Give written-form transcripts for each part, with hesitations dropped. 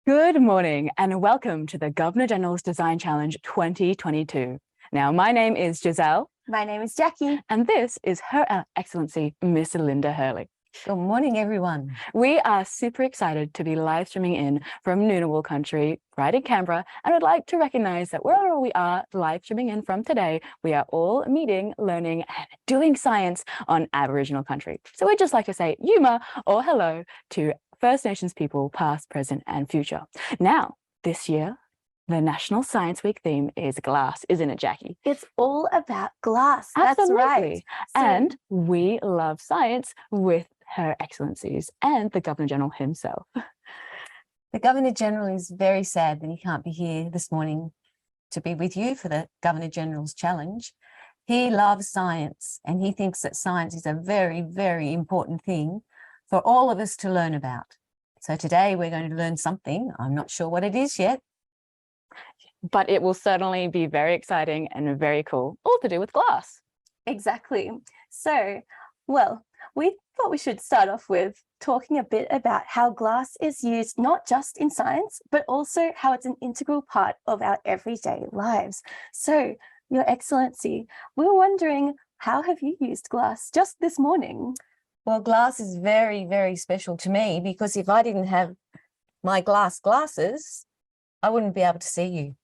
Good morning and welcome to the Governor General's Design Challenge 2022. Now, my name is Giselle. My name is Jackie. And this is Her Excellency, Miss Linda Hurley. Good morning, everyone. We are super excited to be live streaming in from Ngunnawal country, right in Canberra, and would like to recognise that wherever we are live streaming in from today, we are all meeting, learning and doing science on Aboriginal country. So we'd just like to say Yuma or hello to First Nations people, past, present and future. Now, this year, the National Science Week theme is glass, isn't it, Jackie? It's all about glass. Absolutely. That's right. And we love science with Her Excellencies and the Governor-General himself. The Governor-General is very sad that he can't be here this morning to be with you for the Governor-General's Challenge. He loves science and he thinks that science is a very, very important thing for all of us to learn about. So today we're going to learn something. I'm not sure what it is yet. But it will certainly be very exciting and very cool, all to do with glass. Exactly. So, well, we thought we should start off with talking a bit about how glass is used not just in science, but also how it's an integral part of our everyday lives. So, Your Excellency, we were wondering, how have you used glass just this morning? Well, glass is very, very special to me because if I didn't have my glasses, I wouldn't be able to see you.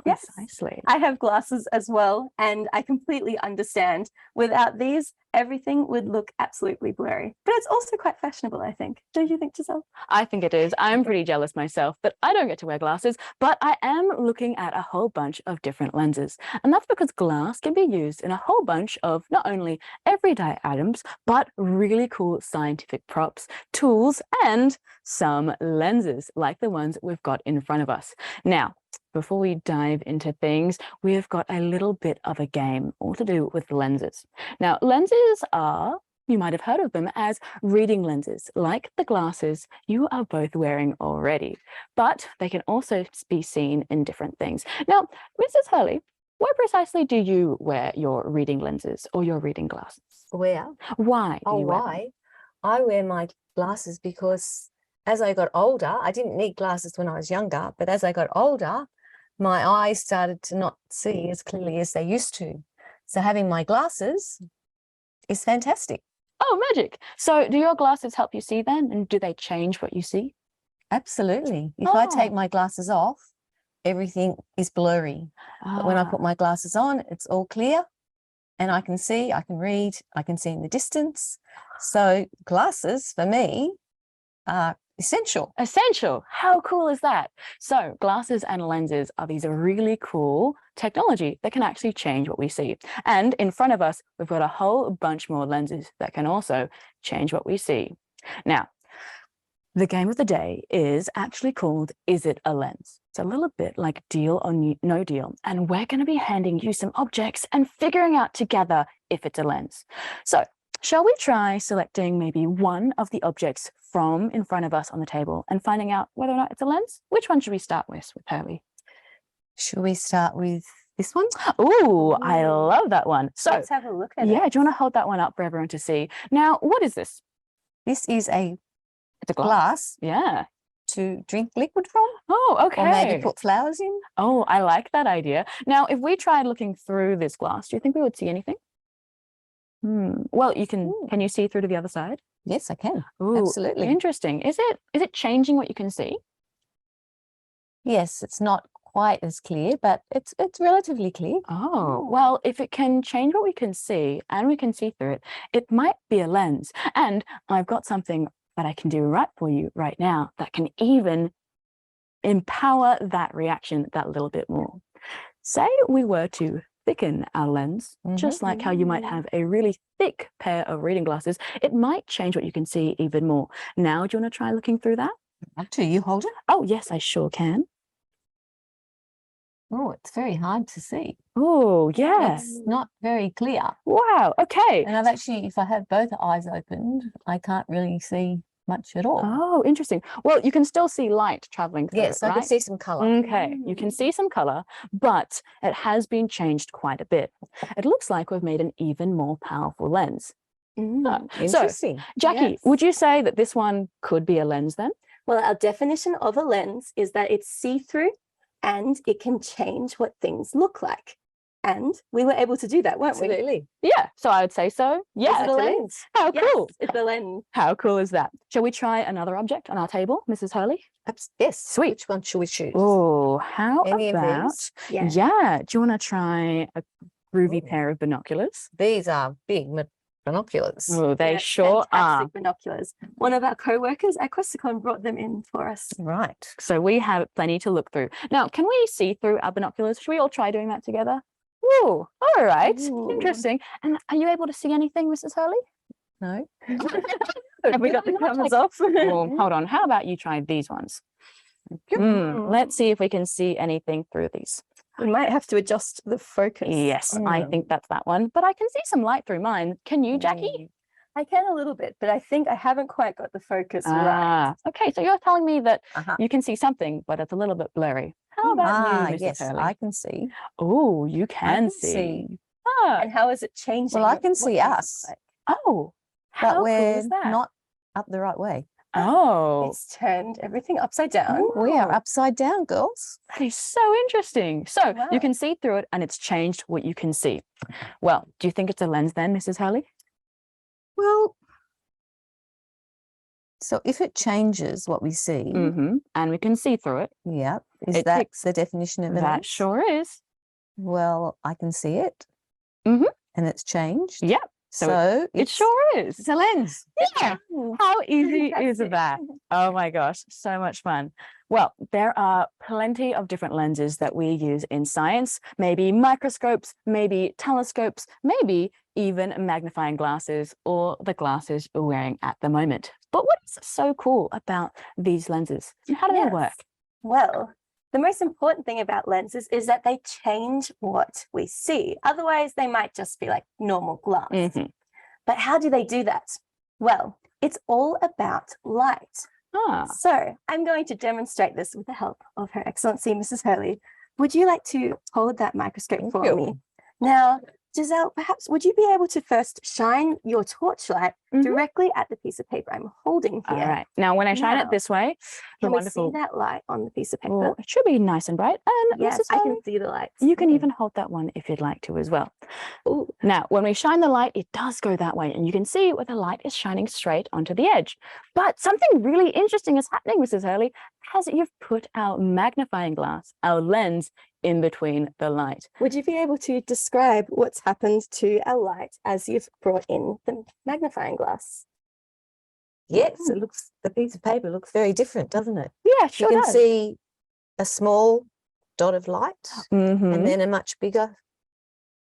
Yes, Precisely. I have glasses as well, and I completely understand. Without these, everything would look absolutely blurry. But it's also quite fashionable, I think. Don't you think, Giselle? I think it is. I'm pretty jealous myself, but I don't get to wear glasses, but I am looking at a whole bunch of different lenses. And that's because glass can be used in a whole bunch of not only everyday items, but really cool scientific props, tools, and some lenses like the ones we've got in front of us. Now, before we dive into things, we've got a little bit of a game all to do with lenses. Now, lenses are, you might have heard of them as reading lenses, like the glasses you are both wearing already, but they can also be seen in different things. Now, Mrs. Hurley, why precisely do you wear your reading lenses or your reading glasses? Where? Why do you wear them? Why? I wear my glasses because as I got older, I didn't need glasses when I was younger, but as I got older, my eyes started to not see as clearly as they used to. So having my glasses is fantastic. Oh, magic. So do your glasses help you see then? And do they change what you see? Absolutely. If I take my glasses off, everything is blurry. But when I put my glasses on, it's all clear and I can see, I can read, I can see in the distance. So glasses for me are essential. Essential. How cool is that? So glasses and lenses are these really cool technology that can actually change what we see. And in front of us, we've got a whole bunch more lenses that can also change what we see. Now, the game of the day is actually called Is It a Lens? It's a little bit like Deal or No Deal. And we're going to be handing you some objects and figuring out together if it's a lens. So shall we try selecting maybe one of the objects from in front of us on the table and finding out whether or not it's a lens? Which one should we start with Hurley? Should we start with this one? Oh, I love that one. So let's have a look at it. Yeah, do you want to hold that one up for everyone to see? Now, what is this? This is It's a glass Yeah. to drink liquid from. Oh, okay. Or maybe put flowers in. Oh, I like that idea. Now, if we tried looking through this glass, do you think we would see anything? Well, can you see through to the other side? Yes, I can. Ooh, absolutely. Interesting. Is it changing what you can see? Yes, it's not quite as clear, but it's relatively clear. Oh, well, if it can change what we can see and we can see through it, it might be a lens. And I've got something that I can do right for you right now that can even empower that reaction that little bit more. Say we were to thicken our lens, just like how you might have a really thick pair of reading glasses, it might change what you can see even more. Now, do you want to try looking through that? Up to you, hold it. Oh, yes, I sure can. Oh, it's very hard to see. Oh, yeah. It's not very clear. Wow, okay. And I've actually, if I have both eyes opened, I can't really see much at all. Oh, interesting. Well, you can still see light traveling through yes, it, I right? can see some colour. Okay, you can see some colour, but it has been changed quite a bit. It looks like we've made an even more powerful lens. Interesting. So, Jackie, Yes. would you say that this one could be a lens then? Well, our definition of a lens is that it's see-through and it can change what things look like. And we were able to do that, weren't we? Absolutely. Yeah, so I would say so. Yeah, Is it a actually. lens? how Yes, cool. it's a lens. How cool is that? Shall we try another object on our table, Mrs. Hurley? Yes. Sweet. Which one should we choose? Oh, how Any of about? these? Yeah. Do you want to try a groovy Ooh. pair of binoculars? These are big binoculars. Oh, they Yeah, sure are. fantastic binoculars. One of our co-workers at Questacon brought them in for us. Right. So we have plenty to look through. Now, can we see through our binoculars? Should we all try doing that together? Ooh, all right. Ooh. Interesting. And are you able to see anything, Mrs. Hurley? No. Have we got the covers off? Oh, hold on. How about you try these ones? Let's see if we can see anything through these. We might have to adjust the focus. Yes, I think that's that one. But I can see some light through mine. Can you, Jackie? I can a little bit, but I think I haven't quite got the focus right. Okay, so you're telling me that Uh-huh. you can see something, but it's a little bit blurry. How about you, Mrs. Yes, Hurley? I can see. Oh, you can can see. see. Ah, And how is it changing? Well, I what can see things look us. like? oh, But how cool we're is that? not up the right way. Oh, It's turned everything upside down. We are Oh. upside down, girls. that is so interesting. So Wow. you can see through it and it's changed what you can see. Well, do you think it's a lens then, Mrs. Hurley? Well, so if it changes what we see, Mm-hmm. And we can see through it. yeah, is It that takes- the definition of a That lens? sure is. Well, I can see it. Mhm. And it's changed. Yep. So So It it's, sure is. it's a lens. Yeah. How easy is Fantastic. that? Oh my gosh, so much fun. Well, there are plenty of different lenses that we use in science, maybe microscopes, maybe telescopes, maybe even magnifying glasses or the glasses you're wearing at the moment. But what is so cool about these lenses? And how do they Yes. work? Well, the most important thing about lenses is that they change what we see. Otherwise, they might just be like normal glass. Mhm. But how do they do that? Well, it's all about light. Ah, So I'm going to demonstrate this with the help of Her Excellency, Mrs. Hurley. Would you like to hold that microscope Thank for you. me? Now, Giselle, perhaps would you be able to first shine your torchlight Mhm. directly at the piece of paper I'm holding all here? right. Now, when I shine it Now, this way, the Can we see wonderful. that light on the piece of Oh, paper? it should be nice and bright. And Yes, Mrs. I Hurley, can see the lights. you can even hold that one if you'd like to as well. Ooh. Now, when we shine the light, it does go that way, and you can see where the light is shining straight onto the edge. But something really interesting is happening, Mrs. Hurley, as you've put our magnifying glass, our lens, in between the light. Would you be able to describe what's happened to our light as you've brought in the magnifying glass? Yes, it looks, the piece of paper looks very different, doesn't it? Yeah, sure You can does. see a small dot of light Mhm, and then a much bigger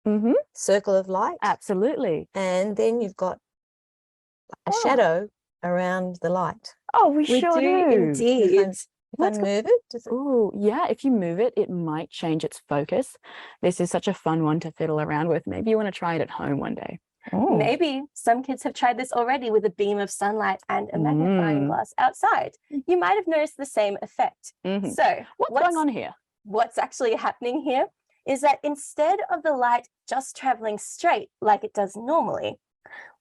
mhm, circle of light. absolutely. And then you've got a Oh. shadow around the light. Oh, we We sure do do. indeed. If I move it, does it? Oh, yeah. If you move it, it might change its focus. This is such a fun one to fiddle around with. Maybe you want to try it at home one day. Oh, Maybe some kids have tried this already with a beam of sunlight and a magnifying Mm. glass outside. You might have noticed the same effect. Mhm. So What's going on here? what's actually happening here is that instead of the light just traveling straight like it does normally,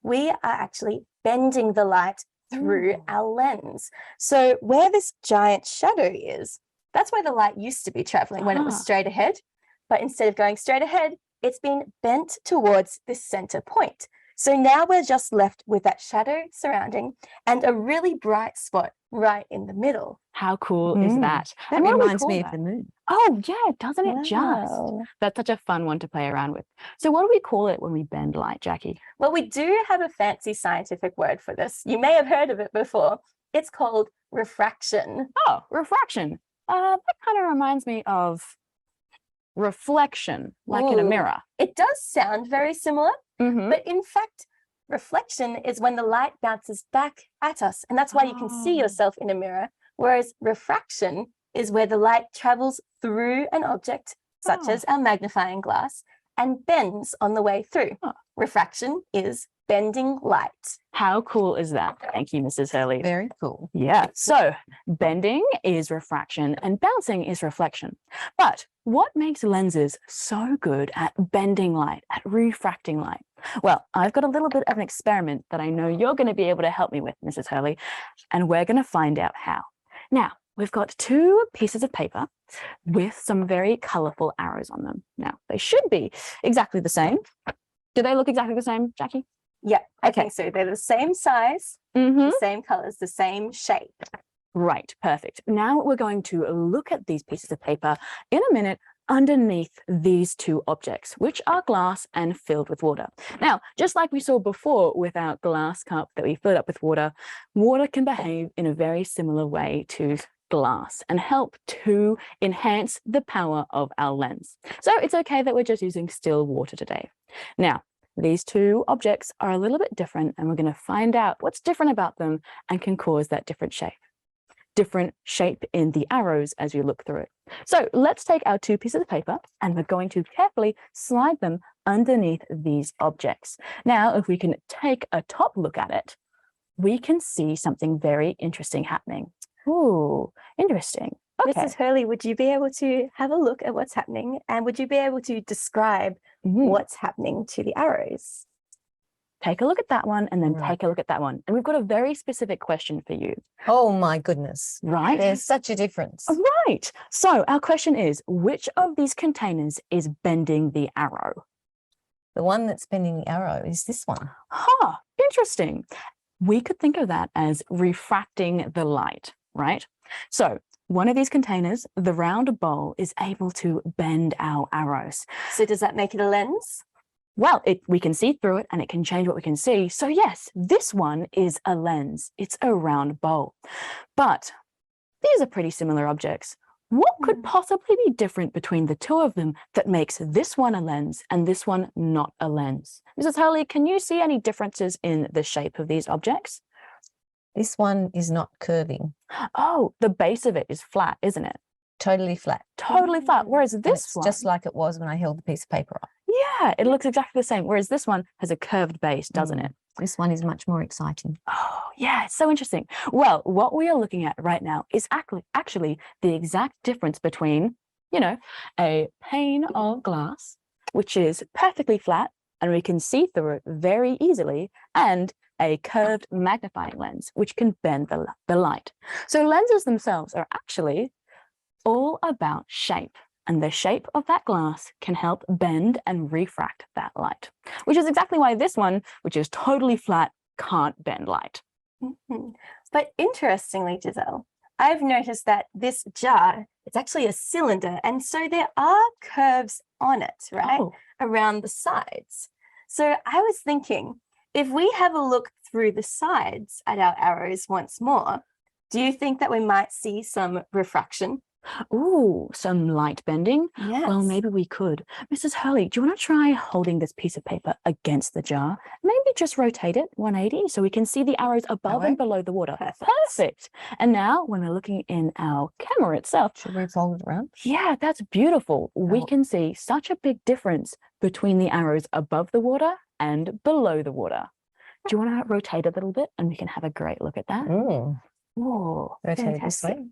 we are actually bending the light through Mm. our lens. So where this giant shadow is, that's where the light used to be traveling when it was Ah. straight ahead. But instead of going straight ahead, it's been bent towards this center point. So now we're just left with that shadow surrounding and a really bright spot right in the middle. How cool is Mm. that? that And what do we reminds call me that? of the moon. Oh, yeah, doesn't it just? Wow. That's such a fun one to play around with. So what do we call it when we bend light, Jackie? Well, we do have a fancy scientific word for this. You may have heard of it before. It's called refraction. Oh, refraction. That kind of reminds me of reflection, like in a Ooh. mirror. It does sound very similar, Mhm. but in fact, reflection is when the light bounces back at us. And that's why you can see Oh. yourself in a mirror. Whereas refraction is where the light travels through an object, such Oh. as our magnifying glass, and bends on the way through. Oh. Refraction is bending light. How cool is that? Thank you, Mrs. Hurley. Very cool. Yeah, so bending is refraction and bouncing is reflection. But what makes lenses so good at bending light, at refracting light? Well, I've got a little bit of an experiment that I know you're going to be able to help me with, Mrs. Hurley, and we're going to find out how. Now, we've got two pieces of paper with some very colorful arrows on them. Now, they should be exactly the same. Do they look exactly the same, Jackie? Yeah, I Okay. think so. They're the same size, Mm-hmm. the same colors, the same shape. Right, perfect. Now we're going to look at these pieces of paper in a minute underneath these two objects, which are glass and filled with water. Now, just like we saw before with our glass cup that we filled up with water, water can behave in a very similar way to glass and help to enhance the power of our lens. So it's okay that we're just using still water today. Now, these two objects are a little bit different, and we're going to find out what's different about them and can cause that different shape in the arrows as we look through it. So let's take our two pieces of paper and we're going to carefully slide them underneath these objects. Now, if we can take a top look at it, we can see something very interesting happening. Ooh, interesting. Okay. Mrs. Hurley, would you be able to have a look at what's happening, and would you be able to describe what's happening to the arrows? Take a look at that one and then Right. take a look at that one. And we've got a very specific question for you. Oh my goodness. Right? There's such a difference. Right. So our question is, which of these containers is bending the arrow? The one that's bending the arrow is this one. Huh, interesting. We could think of that as refracting the light, right? So one of these containers, the round bowl, is able to bend our arrows. So does that make it a lens? Well, we can see through it and it can change what we can see. So yes, this one is a lens. It's a round bowl. But these are pretty similar objects. What could possibly be different between the two of them that makes this one a lens and this one not a lens? Mrs. Hurley, can you see any differences in the shape of these objects? This one is not curving, Oh, the base of it is flat, isn't it? totally flat. Totally flat. Whereas And this it's one, just like it was when I held the piece of paper up. yeah, it looks exactly the same. Whereas this one has a curved base, doesn't it? This one is much more exciting. Oh, yeah, it's so interesting. Well, what we are looking at right now is actually the exact difference between, a pane of glass, which is perfectly flat and we can see through it very easily, and a curved magnifying lens, which can bend the light. So lenses themselves are actually all about shape. And the shape of that glass can help bend and refract that light, which is exactly why this one, which is totally flat, can't bend light. But interestingly, Giselle, I've noticed that this jar, it's actually a cylinder, and so there are curves on it, right? Oh. Around the sides. So I was thinking, if we have a look through the sides at our arrows once more, do you think that we might see some refraction? Ooh, some light bending? Yes. Well, maybe we could. Mrs. Hurley, do you want to try holding this piece of paper against the jar? Maybe just rotate it 180 so we can see the arrows above and below the water. Perfect. And now when we're looking in our camera itself, Should we fold it around? yeah, that's beautiful. We Oh. can see such a big difference between the arrows above the water and below the water. Do you want to rotate a little bit and we can have a great look at that? Mm. Whoa. Rotate it this way.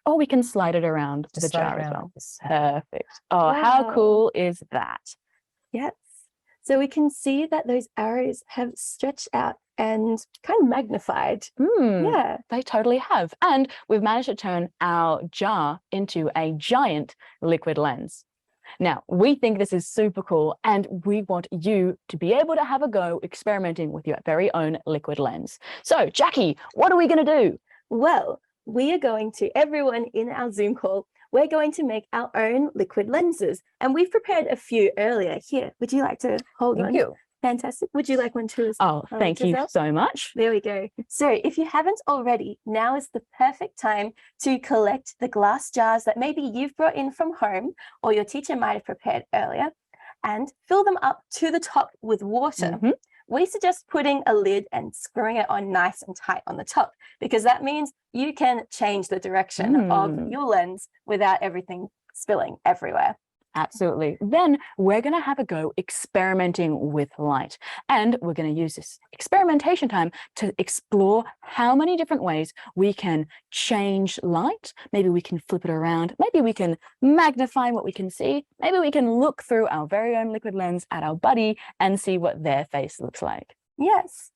Or we can slide it around Just the slide it jar as around well. like this. Perfect. Oh, how Wow. cool is that? Yes. So we can see that those arrows have stretched out and kind of magnified. Yeah. They totally have. And we've managed to turn our jar into a giant liquid lens. Now, we think this is super cool, and we want you to be able to have a go experimenting with your very own liquid lens. So, Jackie, what are we going to do? Well, we are going to, everyone in our Zoom call, we're going to make our own liquid lenses. And we've prepared a few earlier here. Would you like to hold Thank on? you. Fantastic. Would you like one too? Oh, thank you Giselle? so much. There we go. So if you haven't already, now is the perfect time to collect the glass jars that maybe you've brought in from home or your teacher might have prepared earlier, and fill them up to the top with water. We suggest putting a lid and screwing it on nice and tight on the top, because that means you can change the direction of your lens without everything spilling everywhere. Absolutely. Then we're going to have a go experimenting with light. And we're going to use this experimentation time to explore how many different ways we can change light. Maybe we can flip it around. Maybe we can magnify what we can see. Maybe we can look through our very own liquid lens at our buddy and see what their face looks like. Yes.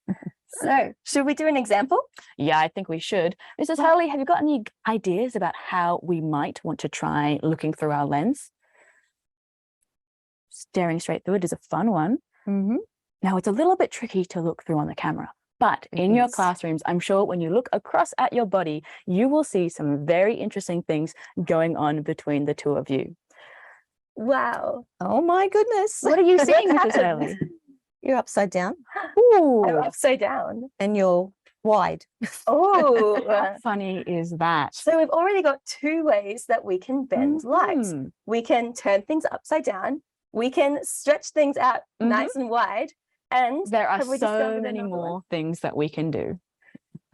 So, should we do an example? Yeah, I think we should. Mrs. Hurley, have you got any ideas about how we might want to try looking through our lens? Staring straight through it is a fun one. Now, it's a little bit tricky to look through on the camera, but in your classrooms, I'm sure when you look across at your body, you will see some very interesting things going on between the two of you. Wow. Oh my goodness. What are you seeing, Mrs. Hurley? You're upside down Ooh, I'm upside down. and you're wide. Oh, how funny is that? so we've already got two ways that we can bend light. Mhm. We can turn things upside down. We can stretch things out nice and wide. And There are have we so discovered many another one? more things that we can do.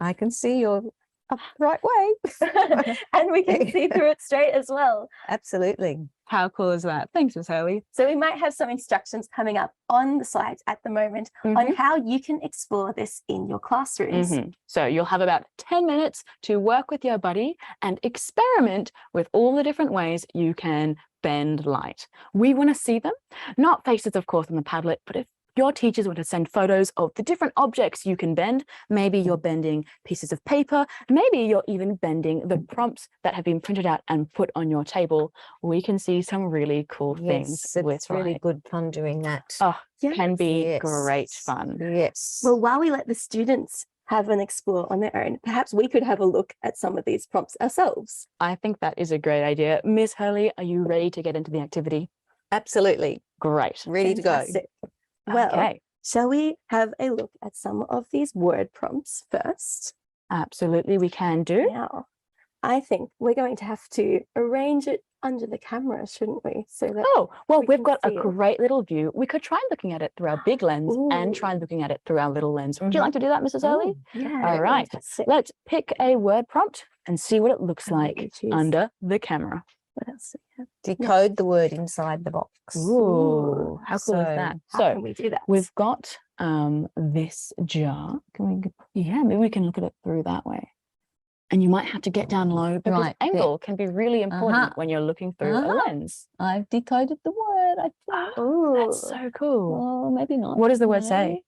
I can see you're up the right way. And we can see through it straight as well. Absolutely. How cool is that? Thanks, Miss Hurley. So we might have some instructions coming up on the slides at the moment on how you can explore this in your classrooms. So you'll have about 10 minutes to work with your buddy and experiment with all the different ways you can bend light. We want to see them, not faces, of course, on the Padlet, but if your teachers want to send photos of the different objects you can bend, maybe you're bending pieces of paper, maybe you're even bending the prompts that have been printed out and put on your table. We can see some really cool things with it's really light. good fun doing that. Oh, can be great Yes. fun. Yes. Well, while we let the students have an explore on their own, perhaps we could have a look at some of these prompts ourselves. I think that is a great idea. Miss Hurley, are you ready to get into the activity? Absolutely. Great. Ready to go. Fantastic. Well, Okay. shall we have a look at some of these word prompts first? Absolutely, we can do. Now, I think we're going to have to arrange it under the camera, shouldn't we? So that Oh, well, we we've can got a see it. great little view. We could try looking at it through our big lens and try looking at it through our little lens. Would you like to do that, Mrs. Hurley? Yeah. All right. Fantastic. Let's pick a word prompt and see what it looks I'll let like you choose. under the camera. What else do we have? Decode the word inside the box. Ooh, how cool is So that? How So can we do that? we've got this jar. Yeah, maybe we can look at it through that way. And you might have to get down low because Right, there. angle can be really important Uh-huh. when you're looking through a Uh-huh. lens. I've decoded the word. I think. That's so cool. Oh, maybe not. What does the word No. say?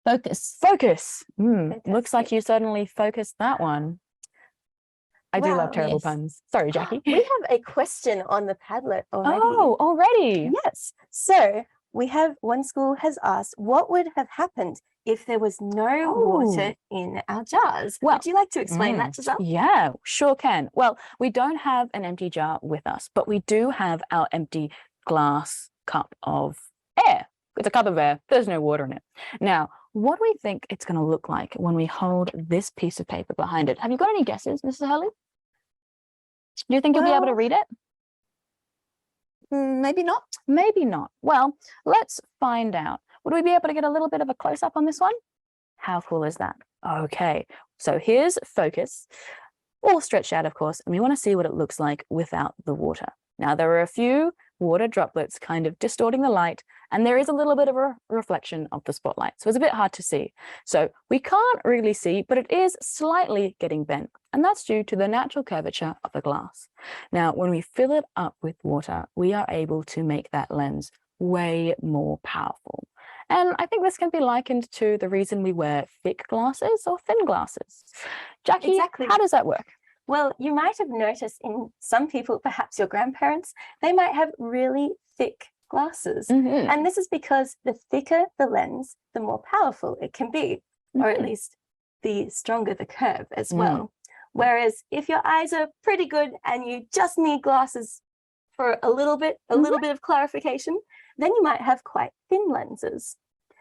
Focus. Focus. Looks like Fantastic. you certainly focused that one. I do Wow, love terrible yes. puns. Sorry, Jackie. We have a question on the Padlet already. Oh, already. Yes. So we have one school has asked, what would have happened if there was no water in our jars? Well, Would you like to explain that, Giselle? Yeah, sure can. Well, we don't have an empty jar with us, but we do have our empty glass cup of air. It's a cup of air. There's no water in it. Now, what do we think it's going to look like when we hold this piece of paper behind it? Have you got any guesses, Mrs. Hurley? Do you think you'll be able to Well- read it? Maybe not. Maybe not. Well, let's find out. Would we be able to get a little bit of a close-up on this one? How cool is that? Okay, so here's focus, all stretched out, of course, and we want to see what it looks like without the water. Now, there are a few water droplets kind of distorting the light, and there is a little bit of a reflection of the spotlight, so it's a bit hard to see. So we can't really see, but it is slightly getting bent, and that's due to the natural curvature of the glass. Now, when we fill it up with water, we are able to make that lens way more powerful. And I think this can be likened to the reason we wear thick glasses or thin glasses. Jackie, Exactly. how does that work? Well, you might have noticed in some people, perhaps your grandparents, they might have really thick glasses. And this is because the thicker the lens, the more powerful it can be, or at least the stronger the curve as well. Whereas if your eyes are pretty good and you just need glasses for a little bit of clarification, then you might have quite thin lenses.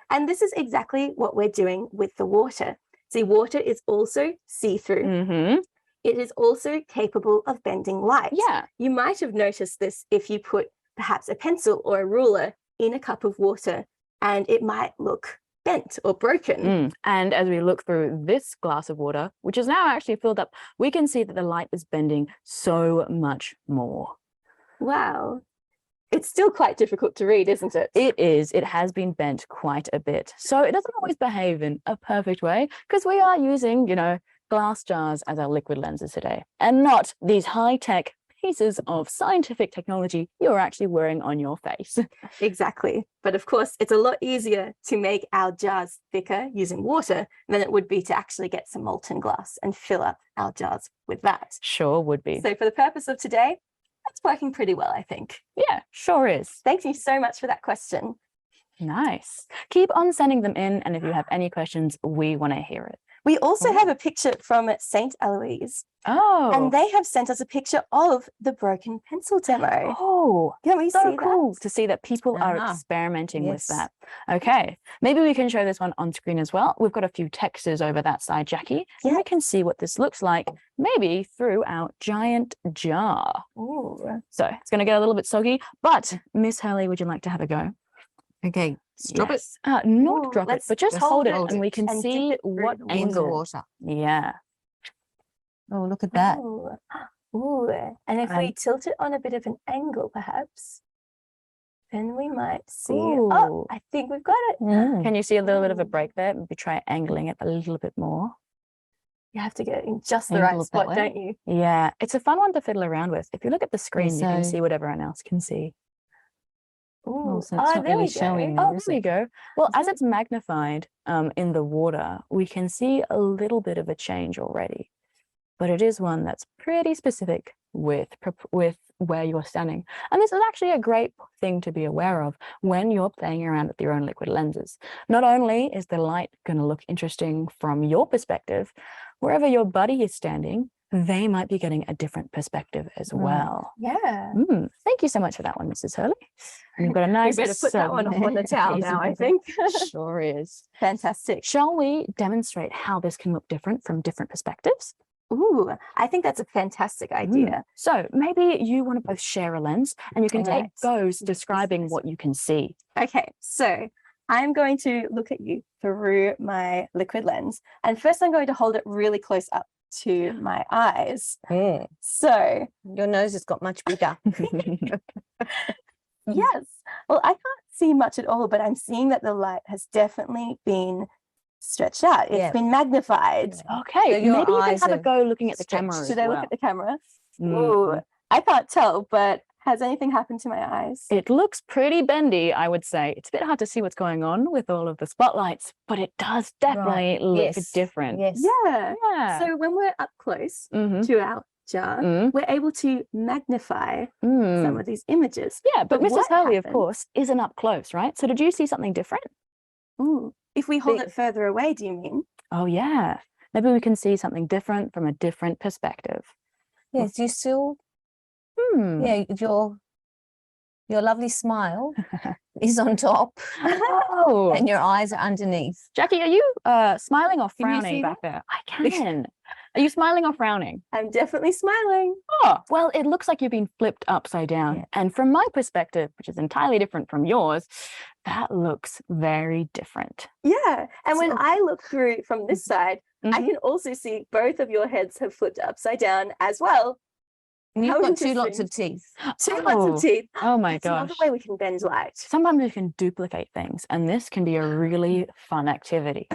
And this is exactly what we're doing with the water. See, water is also see-through. It is also capable of bending light. Yeah. You might have noticed this if you put perhaps a pencil or a ruler in a cup of water, and it might look bent or broken. And as we look through this glass of water, which is now actually filled up, we can see that the light is bending so much more. Wow. It's still quite difficult to read, isn't it? It is. It has been bent quite a bit. So it doesn't always behave in a perfect way because we are using, glass jars as our liquid lenses today and not these high-tech pieces of scientific technology you're actually wearing on your face. Exactly. But of course, it's a lot easier to make our jars thicker using water than it would be to actually get some molten glass and fill up our jars with that. Sure would be. So for the purpose of today, that's working pretty well, I think. Yeah, sure is. Thank you so much for that question. Nice. Keep on sending them in, and if you have any questions, we want to hear it. We also have a picture from St. Eloise, Oh, and they have sent us a picture of the broken pencil demo. oh, Can we so see cool to see that people are experimenting with that. Okay, maybe we can show this one on screen as well. We've got a few textures over that side, Jackie, and we can see what this looks like, maybe through our giant jar. Ooh. So it's going to get a little bit soggy, but Miss Hurley, would you like to have a go? Okay, stop it. Not Ooh, drop it, let's but just hold hold it, it and we can and dip see it through what the In the angle. water. Yeah. Oh, look at that. Ooh. Ooh. And if we tilt it on a bit of an angle, perhaps, then we might see. Oh, Ooh. I think we've got it. Can you see a little bit of a Ooh. break there? Maybe try angling it a little bit more. You have to get it in just the Angle right it that spot, way. don't you? Yeah, it's a fun one to fiddle around with. If you look at the screen, you can so- see what everyone else can see. Ooh. so it's not there really we showing go. now, Oh, is there you it? go. Well, as Mhm. it's magnified in the water, we can see a little bit of a change already. But it is one that's pretty specific with where you're standing. And this is actually a great thing to be aware of when you're playing around with your own liquid lenses. Not only is the light going to look interesting from your perspective, wherever your buddy is standing, they might be getting a different perspective as well. Yeah. Thank you so much for that one, Mrs. Hurley. You've got a We nice better put that one up on the towel piece now, of I paper. think. Sure is. Fantastic. Shall we demonstrate how this can look different from different perspectives? Ooh, I think that's a fantastic idea. So maybe you want to both share a lens and you can take Alright. goes describing what you can see. Okay, so I'm going to look at you through my liquid lens. And first I'm going to hold it really close up to my eyes. So Your nose has got much bigger. yes, well, I can't see much at all, but I'm seeing that the light has definitely been stretched out. It's Yeah. been magnified. Okay, So your maybe you can eyes have a have go looking at the stretched. camera. Should as I look well. at the camera? Mm. Ooh, I can't tell, but has anything happened to my eyes? It looks pretty bendy, I would say. It's a bit hard to see what's going on with all of the spotlights, but it does definitely look Yes. different. Yes. Yeah. Yeah. So when we're up close Mhm. to our jar, Mm. we're able to magnify Mm. some of these images. Yeah, but But Mrs. what Hurley, of happens- course, isn't up close, right? So did you see something different? Ooh, if we hold Big. it further away, do you mean? Oh, yeah. Maybe we can see something different from a different perspective. Yes, you still, yeah, your lovely smile is on top Oh, and your eyes are underneath. Jackie, are you smiling or Can you frowning see back there? I can. Are you smiling or frowning? I'm definitely smiling. Oh, well, it looks like you've been flipped upside down. Yeah. And from my perspective, which is entirely different from yours, that looks very different. Yeah. And when So- I look through from this side, I Mhm. can also see both of your heads have flipped upside down as well. And How you've got two lots interesting. of teeth. Two lots of teeth. Oh my That's another gosh. way we can bend light. Sometimes you can duplicate things, and this can be a really fun activity.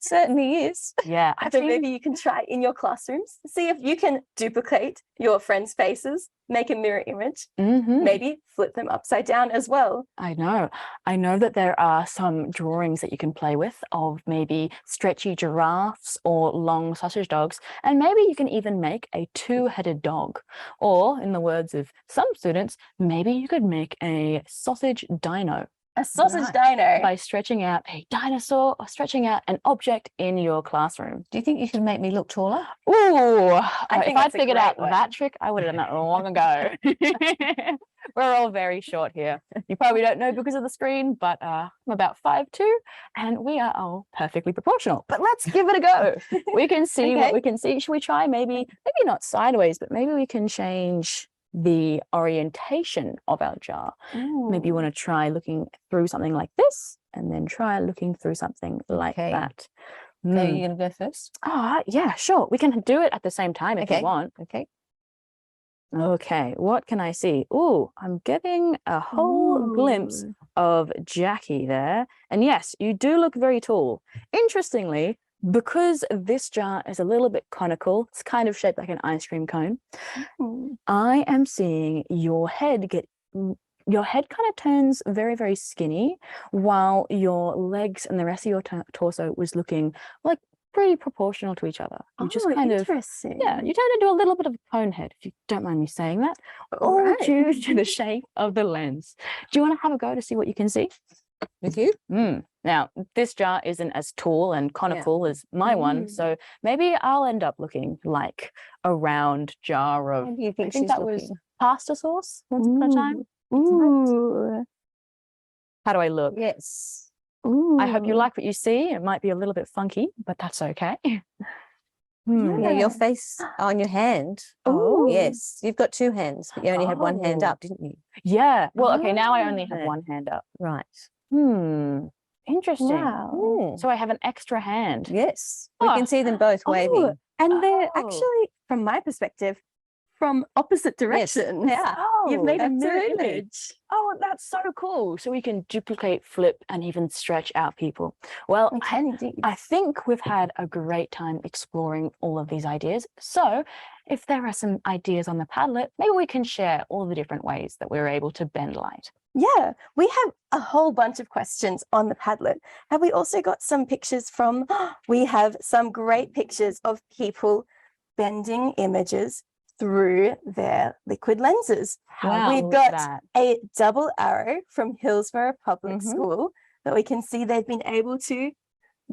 Certainly is. Yeah, I've So seen maybe you can try in your classrooms, see if you can duplicate your friends' faces, make a mirror image, Mhm. maybe flip them upside down as well. I know. I know that there are some drawings that you can play with of maybe stretchy giraffes or long sausage dogs, and maybe you can even make a two-headed dog. Or, in the words of some students, maybe you could make a sausage dino A sausage Right. dino. by stretching out a dinosaur or stretching out an object in your classroom. Do you think you could make me look taller? Ooh, I if think I'd that's a figured out great one. that trick, I would have done that long ago. We're all very short here. You probably don't know because of the screen, but I'm about 5'2", and we are all perfectly proportional. But let's give it a go. We can see what Okay. we can see. Should we try maybe not sideways, but maybe we can change the orientation of our jar. Maybe you want to try looking through something like this, and then try looking through something like Okay. that. So Mm. you're going to go first? Ah, yeah, sure. We can do it at the same time if you Okay. want. Okay. Okay, what can I see? Ooh, I'm getting a whole glimpse Ooh. of Jackie there. And yes, you do look very tall. Interestingly, because this jar is a little bit conical, it's kind of shaped like an ice cream cone. I am seeing your head kind of turns very, very skinny, while your legs and the rest of your torso was looking like pretty proportional to each other. You just kind of, interesting. yeah, you turned into a little bit of a cone head, if you don't mind me saying that, All all right. due to the shape of the lens. Do you want to have a go to see what you can see? With you? Now, this jar isn't as tall and conical as my one, so maybe I'll end up looking like a round jar of, How do you think I think she's that looking? was pasta sauce once upon a time. Ooh. How do I look? Yes. I hope you like what you see. It might be a little bit funky, but that's okay. Yeah, your face on your hand. Oh, Yes, you've got two hands, but you only had one hand Oh. up, didn't you? Yeah. Well, okay, now I only have Ah. one hand up. Right. Interesting. Wow. So I have an extra hand. Yes, we Oh. can see them both waving. And they're Oh. actually, from my perspective, from opposite directions. Yeah. You've made a mirror absolutely. image. Oh, that's so cool. So we can duplicate, flip, and even stretch out people. Well, We can indeed. I think we've had a great time exploring all of these ideas. So if there are some ideas on the Padlet, maybe we can share all the different ways that we're able to bend light. Yeah, we have a whole bunch of questions on the Padlet. Have we also got some pictures from, we have some great pictures of people bending images through their liquid lenses. Wow, We've look at got that. a double arrow from Hillsborough Public Mhm. School that we can see they've been able to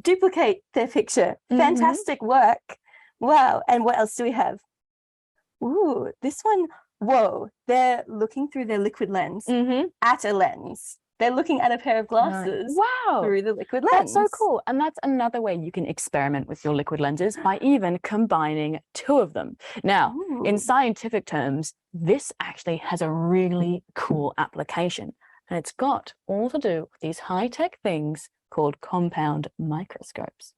duplicate their picture. Mhm. Fantastic work. Wow. And what else do we have? Ooh, this one. Whoa, they're looking through their liquid lens at a lens. They're looking at a pair of glasses Wow. through the liquid That's lens. so cool. And that's another way you can experiment with your liquid lenses by even combining two of them. Now, in Ooh. scientific terms, this actually has a really cool application. And it's got all to do with these high-tech things called compound microscopes.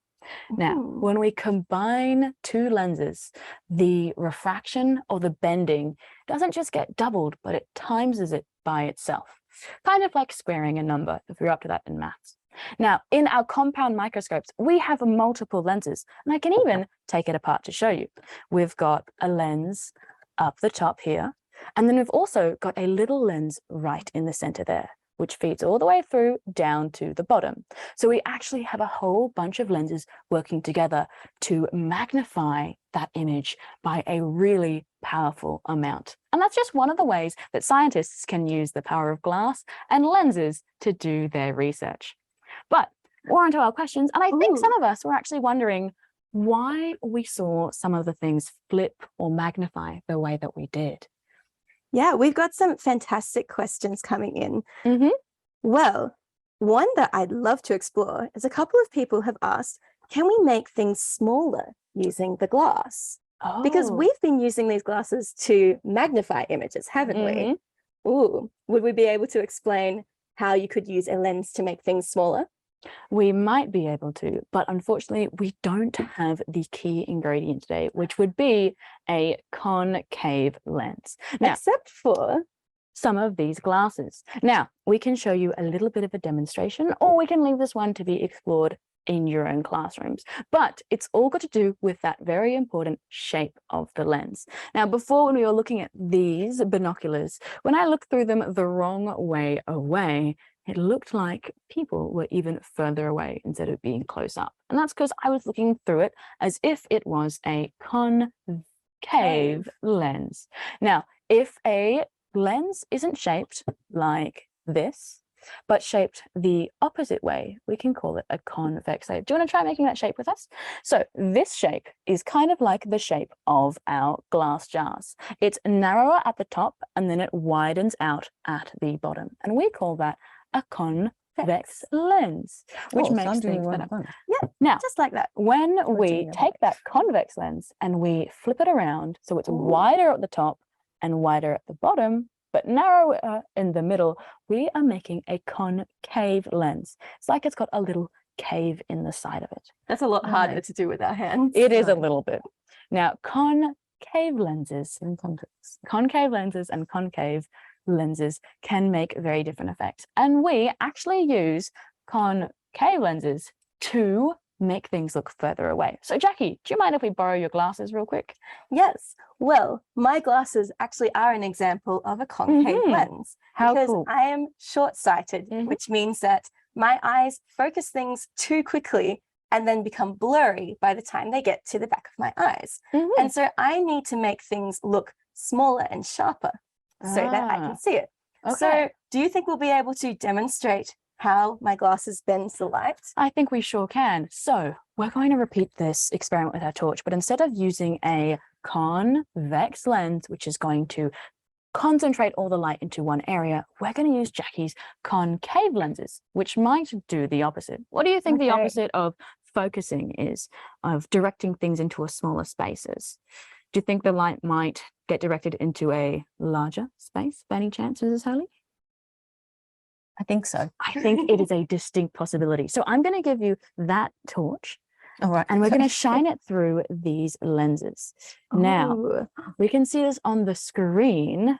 Now, Ooh. when we combine two lenses, the refraction or the bending doesn't just get doubled, but it times it by itself. Kind of like squaring a number, if you're up to that in maths. Now, in our compound microscopes, we have multiple lenses, and I can even take it apart to show you. We've got a lens up the top here, and then we've also got a little lens right in the center there, which feeds all the way through down to the bottom. So we actually have a whole bunch of lenses working together to magnify that image by a really powerful amount. And that's just one of the ways that scientists can use the power of glass and lenses to do their research. But more onto our questions. And I think some of us were actually wondering why we saw some of the things flip or magnify the way that we did. Yeah, we've got some fantastic questions coming in. Mm-hmm. Well, one that I'd love to explore is a couple of people have asked, can we make things smaller using the glass? Because we've been using these glasses to magnify images, haven't we? Ooh, would we be able to explain how you could use a lens to make things smaller? We might be able to, but unfortunately, we don't have the key ingredient today, which would be a concave lens. Now, Except for some of these glasses. Now, we can show you a little bit of a demonstration, or we can leave this one to be explored in your own classrooms. But it's all got to do with that very important shape of the lens. Now, before, when we were looking at these binoculars, when I looked through them the wrong way away, it looked like people were even further away instead of being close up. And that's because I was looking through it as if it was a concave lens. Now, if a lens isn't shaped like this, but shaped the opposite way, we can call it a convex shape. Do you want to try making that shape with us? So this shape is kind of like the shape of our glass jars. It's narrower at the top and then it widens out at the bottom. And we call that a convex lens, which makes things better. Yeah, now, just like that. When we take that convex lens and we flip it around so it's wider at the top and wider at the bottom, but narrower in the middle, we are making a concave lens. It's like it's got a little cave in the side of it. That's a lot harder to do with our hands. It is a little bit. Now, concave lenses and concave lenses can make very different effects. And we actually use concave lenses to make things look further away. So Jackie, do you mind if we borrow your glasses real quick? Yes. Well, my glasses actually are an example of a concave lens How because cool. I am short-sighted, which means that my eyes focus things too quickly and then become blurry by the time they get to the back of my eyes. And so I need to make things look smaller and sharper so that I can see it. So do you think we'll be able to demonstrate how my glasses bends the light? I think we sure can. So we're going to repeat this experiment with our torch, but instead of using a convex lens, which is going to concentrate all the light into one area, we're going to use Jackie's concave lenses, which might do the opposite. What do you think the opposite of focusing is, of directing things into a smaller spaces? Do you think the light might get directed into a larger space by any chance, Mrs. Hurley? I think so. I think it is a distinct possibility. So I'm going to give you that torch. All right. And we're going to shine it through these lenses. Now, we can see this on the screen.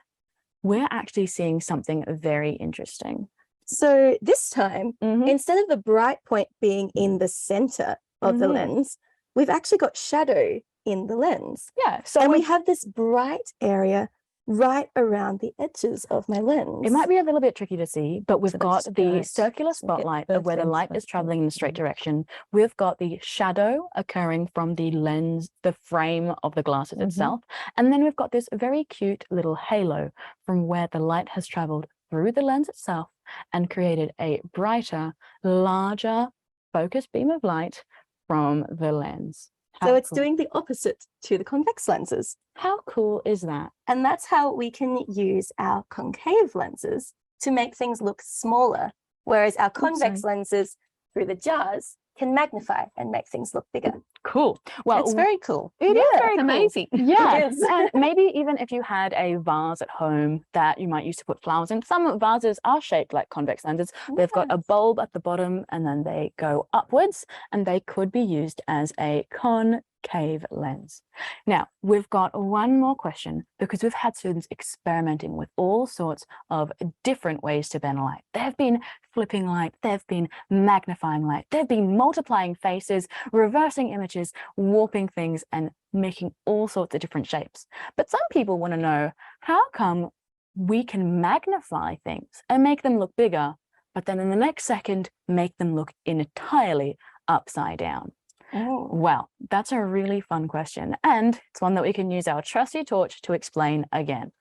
We're actually seeing something very interesting. So this time, instead of the bright point being in the center of the lens, we've actually got shadow in the lens. Yeah. So and we have this bright area right around the edges of my lens. It might be a little bit tricky to see, but we've got the circular spotlight of where the light is traveling in the straight direction. We've got the shadow occurring from the lens, the frame of the glasses itself. And then we've got this very cute little halo from where the light has traveled through the lens itself and created a brighter, larger focused beam of light from the lens. So it's doing the opposite to the convex lenses. How cool is that? And that's how we can use our concave lenses to make things look smaller, whereas our convex lenses through the jars can magnify and make things look bigger. Cool. Well, it's very cool. It is very cool. Amazing. Yeah. And maybe even if you had a vase at home that you might use to put flowers in, some vases are shaped like convex lenses. They've got a bulb at the bottom and then they go upwards, and they could be used as a concave lens. Now, we've got one more question because we've had students experimenting with all sorts of different ways to bend light. They've been flipping light, they've been magnifying light, they've been multiplying faces, reversing images, warping things, and making all sorts of different shapes. But some people want to know, how come we can magnify things and make them look bigger, but then in the next second, make them look entirely upside down? Well, that's a really fun question, and it's one that we can use our trusty torch to explain again.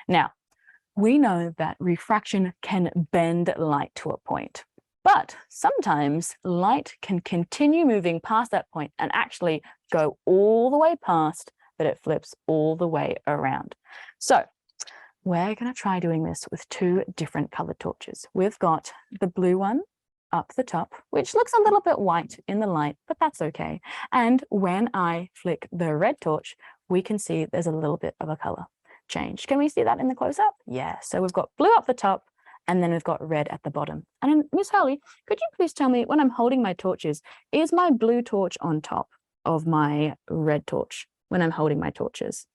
Now, we know that refraction can bend light to a point, but sometimes light can continue moving past that point and actually go all the way past, but it flips all the way around. So we're going to try doing this with two different colored torches. We've got the blue one up the top, which looks a little bit white in the light, but that's okay. And when I flick the red torch, we can see there's a little bit of a color change. Can we see that in the close-up? Yeah, so we've got blue up the top, and then we've got red at the bottom. And then, Miss Hurley, could you please tell me, when I'm holding my torches, is my blue torch on top of my red torch when I'm holding my torches?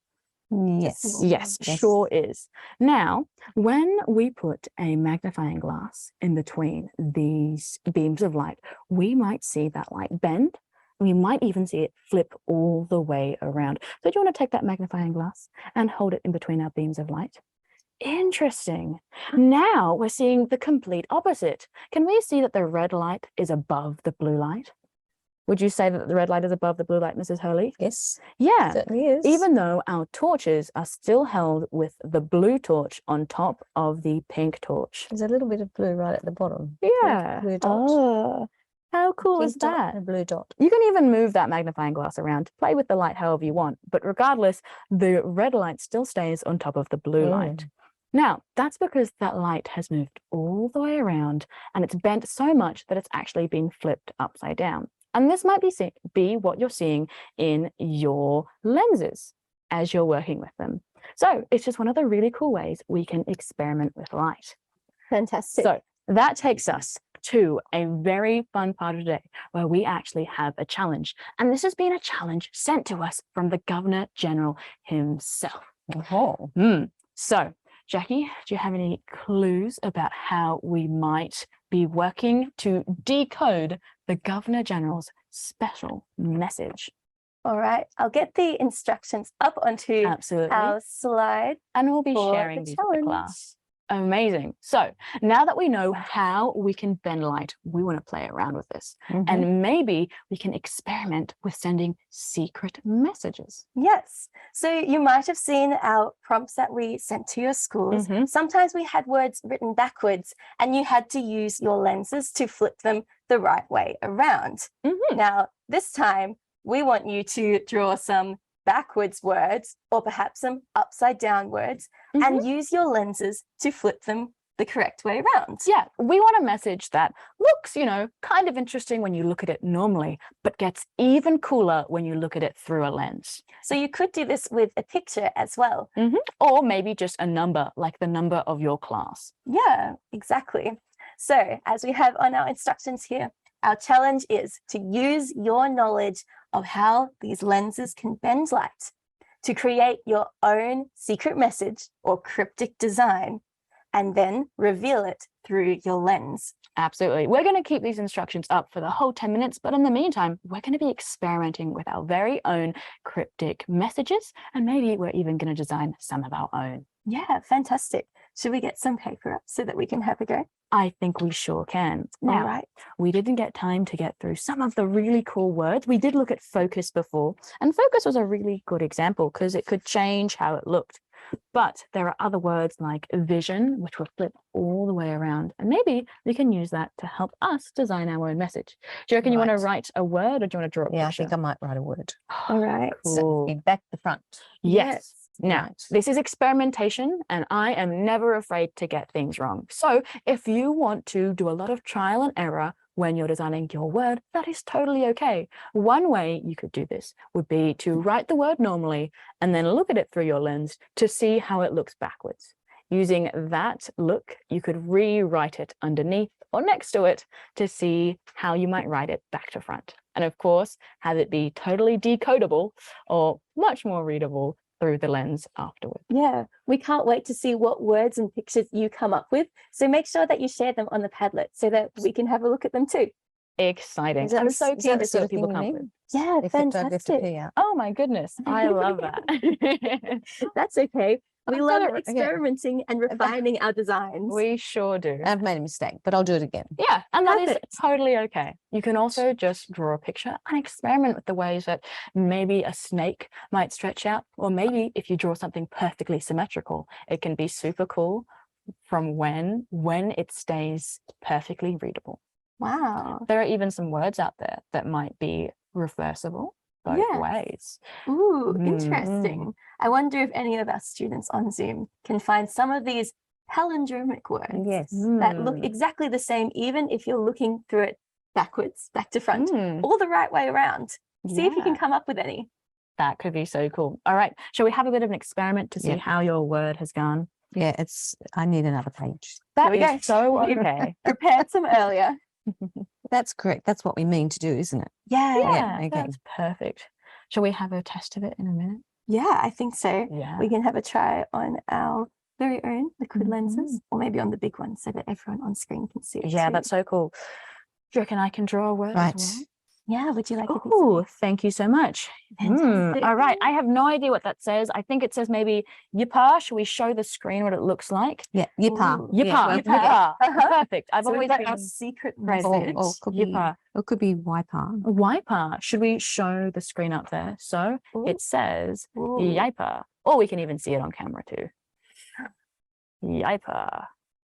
Yes, sure is. Now, when we put a magnifying glass in between these beams of light, we might see that light bend. We might even see it flip all the way around. So do you want to take that magnifying glass and hold it in between our beams of light? Interesting. Now we're seeing the complete opposite. Can we see that the red light is above the blue light? Would you say that the red light is above the blue light, Mrs. Hurley? Yes. Yeah. Certainly is. Even though our torches are still held with the blue torch on top of the pink torch. There's a little bit of blue right at the bottom. Yeah. Blue dot. Oh, how cool Pink is dot that? and a blue dot. You can even move that magnifying glass around to play with the light however you want. But regardless, the red light still stays on top of the blue light. Now, that's because that light has moved all the way around and it's bent so much that it's actually been flipped upside down. And this might be what you're seeing in your lenses as you're working with them. So it's just one of the really cool ways we can experiment with light. Fantastic. So that takes us to a very fun part of the day where we actually have a challenge. And this has been a challenge sent to us from the Governor General himself. So, Jackie, do you have any clues about how we might be working to decode the Governor General's special message. All right, I'll get the instructions up onto Absolutely. our slide And we'll be for sharing the these with the challenge. class. Amazing. So now that we know how we can bend light, we want to play around with this. And maybe we can experiment with sending secret messages. Yes. So you might have seen our prompts that we sent to your schools. Sometimes we had words written backwards and you had to use your lenses to flip them the right way around. Now, this time we want you to draw some backwards words or perhaps some upside down words and use your lenses to flip them the correct way around. Yeah, we want a message that looks, kind of interesting when you look at it normally, but gets even cooler when you look at it through a lens. So you could do this with a picture as well. Or maybe just a number, like the number of your class. Yeah, exactly. So as we have on our instructions here, our challenge is to use your knowledge of how these lenses can bend light to create your own secret message or cryptic design, and then reveal it through your lens. Absolutely. We're going to keep these instructions up for the whole 10 minutes, but in the meantime, we're going to be experimenting with our very own cryptic messages, and maybe we're even going to design some of our own. Yeah, fantastic. Should we get some paper up so that we can have a go? I think we sure can. Now, All right. we didn't get time to get through some of the really cool words. We did look at focus before, and focus was a really good example because it could change how it looked. But there are other words like vision, which will flip all the way around. And maybe we can use that to help us design our own message. Do you reckon you want to write a word or do you want to draw a picture? Yeah, I think I might write a word. All right. Cool. So, back to front. Yes. Now, Right. this is experimentation and I am never afraid to get things wrong. So if you want to do a lot of trial and error when you're designing your word, that is totally okay. One way you could do this would be to write the word normally and then look at it through your lens to see how it looks backwards. Using that look, you could rewrite it underneath or next to it to see how you might write it back to front. And of course, have it be totally decodable or much more readable through the lens afterwards. Yeah, we can't wait to see what words and pictures you come up with. So make sure that you share them on the Padlet so that we can have a look at them too. Exciting. Is that I'm the- so is that keen the to see sort what of thing people you come mean? up with. Yeah, Except I have to fantastic. pee out. Oh my goodness, I love that. That's okay. We I've love done it, yeah. experimenting and refining our designs. We sure do. I've made a mistake, but I'll do it again. Yeah, and that is Perfect. totally okay. You can also just draw a picture and experiment with the ways that maybe a snake might stretch out, or maybe if you draw something perfectly symmetrical, it can be super cool from when it stays perfectly readable. Wow. There are even some words out there that might be reversible both Yes. ways. Ooh, Mm, interesting. I wonder if any of our students on Zoom can find some of these palindromic words Yes. that look Mm, exactly the same, even if you're looking through it backwards, back to front, mm, all the right way around. See if you can yeah, come up with any. that could be so cool. All right, shall we have a bit of an experiment to see Yep. how your word has gone? Yeah, I need another page. That we is go. so okay. Prepared some earlier. That's correct. That's what we mean to do, isn't it? Yeah, Yeah, okay. that's perfect. Shall we have a test of it in a minute? yeah, I think so. Yeah. We can have a try on our very own liquid lenses, or maybe on the big one so that everyone on screen can see it Yeah, too. that's so cool. Do you reckon I can draw a word Right. as well? Yeah, would you like a piece of Oh, it? thank you so much. Fantastic. All right, I have no idea what that says. I think it says maybe yipa. Should we show the screen what it looks like? Yeah, yipa. Ooh. Yipa, Yeah, well, yipa. Uh-huh. Perfect. I've So we've always got been our secret Or, present. or could be, yipa. or could be wiper. Wiper. Should we show the screen up there? So Ooh. it says Ooh. yiper. Or we can even see it on camera too. Yiper.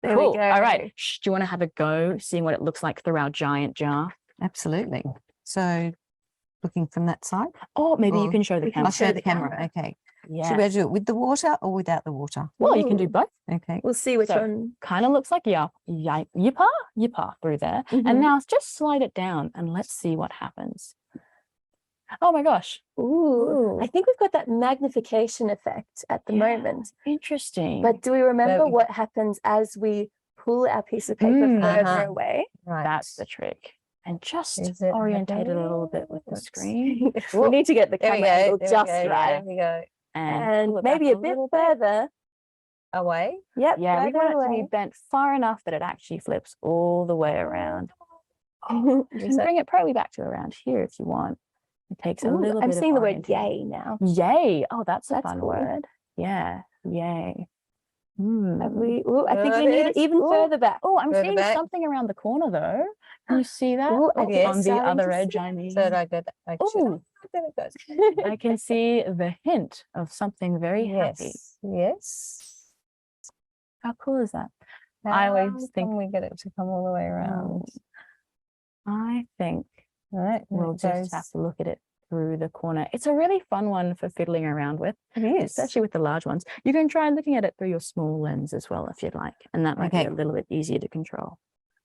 There we Cool. go. All right. Do you want to have a go seeing what it looks like through our giant jar? Absolutely. So looking from that side. Or maybe you Or can show the we can camera. I'll show show the the camera. camera. Okay. Yeah. Should we do it with the water or without the water? Well, you can do Ooh. both. Okay. We'll see which So, one. Kind of looks like yipa through there. Mhm. And now just slide it down and let's see what happens. Oh my gosh. Ooh. I Ooh. think we've got that magnification effect at the Yeah. moment. Interesting. But do we remember we- what happens as we pull our piece of paper Mm. further Uh-huh. away? Right. That's the trick. And just Is it orientate it a little bit with the Oops. screen. We need to get the There we camera go. angle There just we go. right. There we go. And pull it back maybe a bit little bit. further. Away. Yep. Yeah, we further want it to be away. bent far enough that it actually flips all the way around. You can bring it probably back to around here if you want. It takes a little bit I'm of seeing the word orientation. yay now. Yay. Oh, that's a That's fun cool. word. Yeah. Yay. Have Hmm. we? I think There we it need it is. even Ooh. further back. Oh, I'm Further seeing back. something around the corner though. Can you see that? Ooh, I Oh, think it's on the starting other to edge, see I mean. So I got that. Ooh. I can see the hint of something very happy. Yes. How cool is that? I always How think- can we get it to come all the way around? I think Right. we'll just have to look at it through the corner. It's a really fun one for fiddling around with, It is. especially with the large ones. You can try looking at it through your small lens as well if you'd like, and that might be Okay. a little bit easier to control.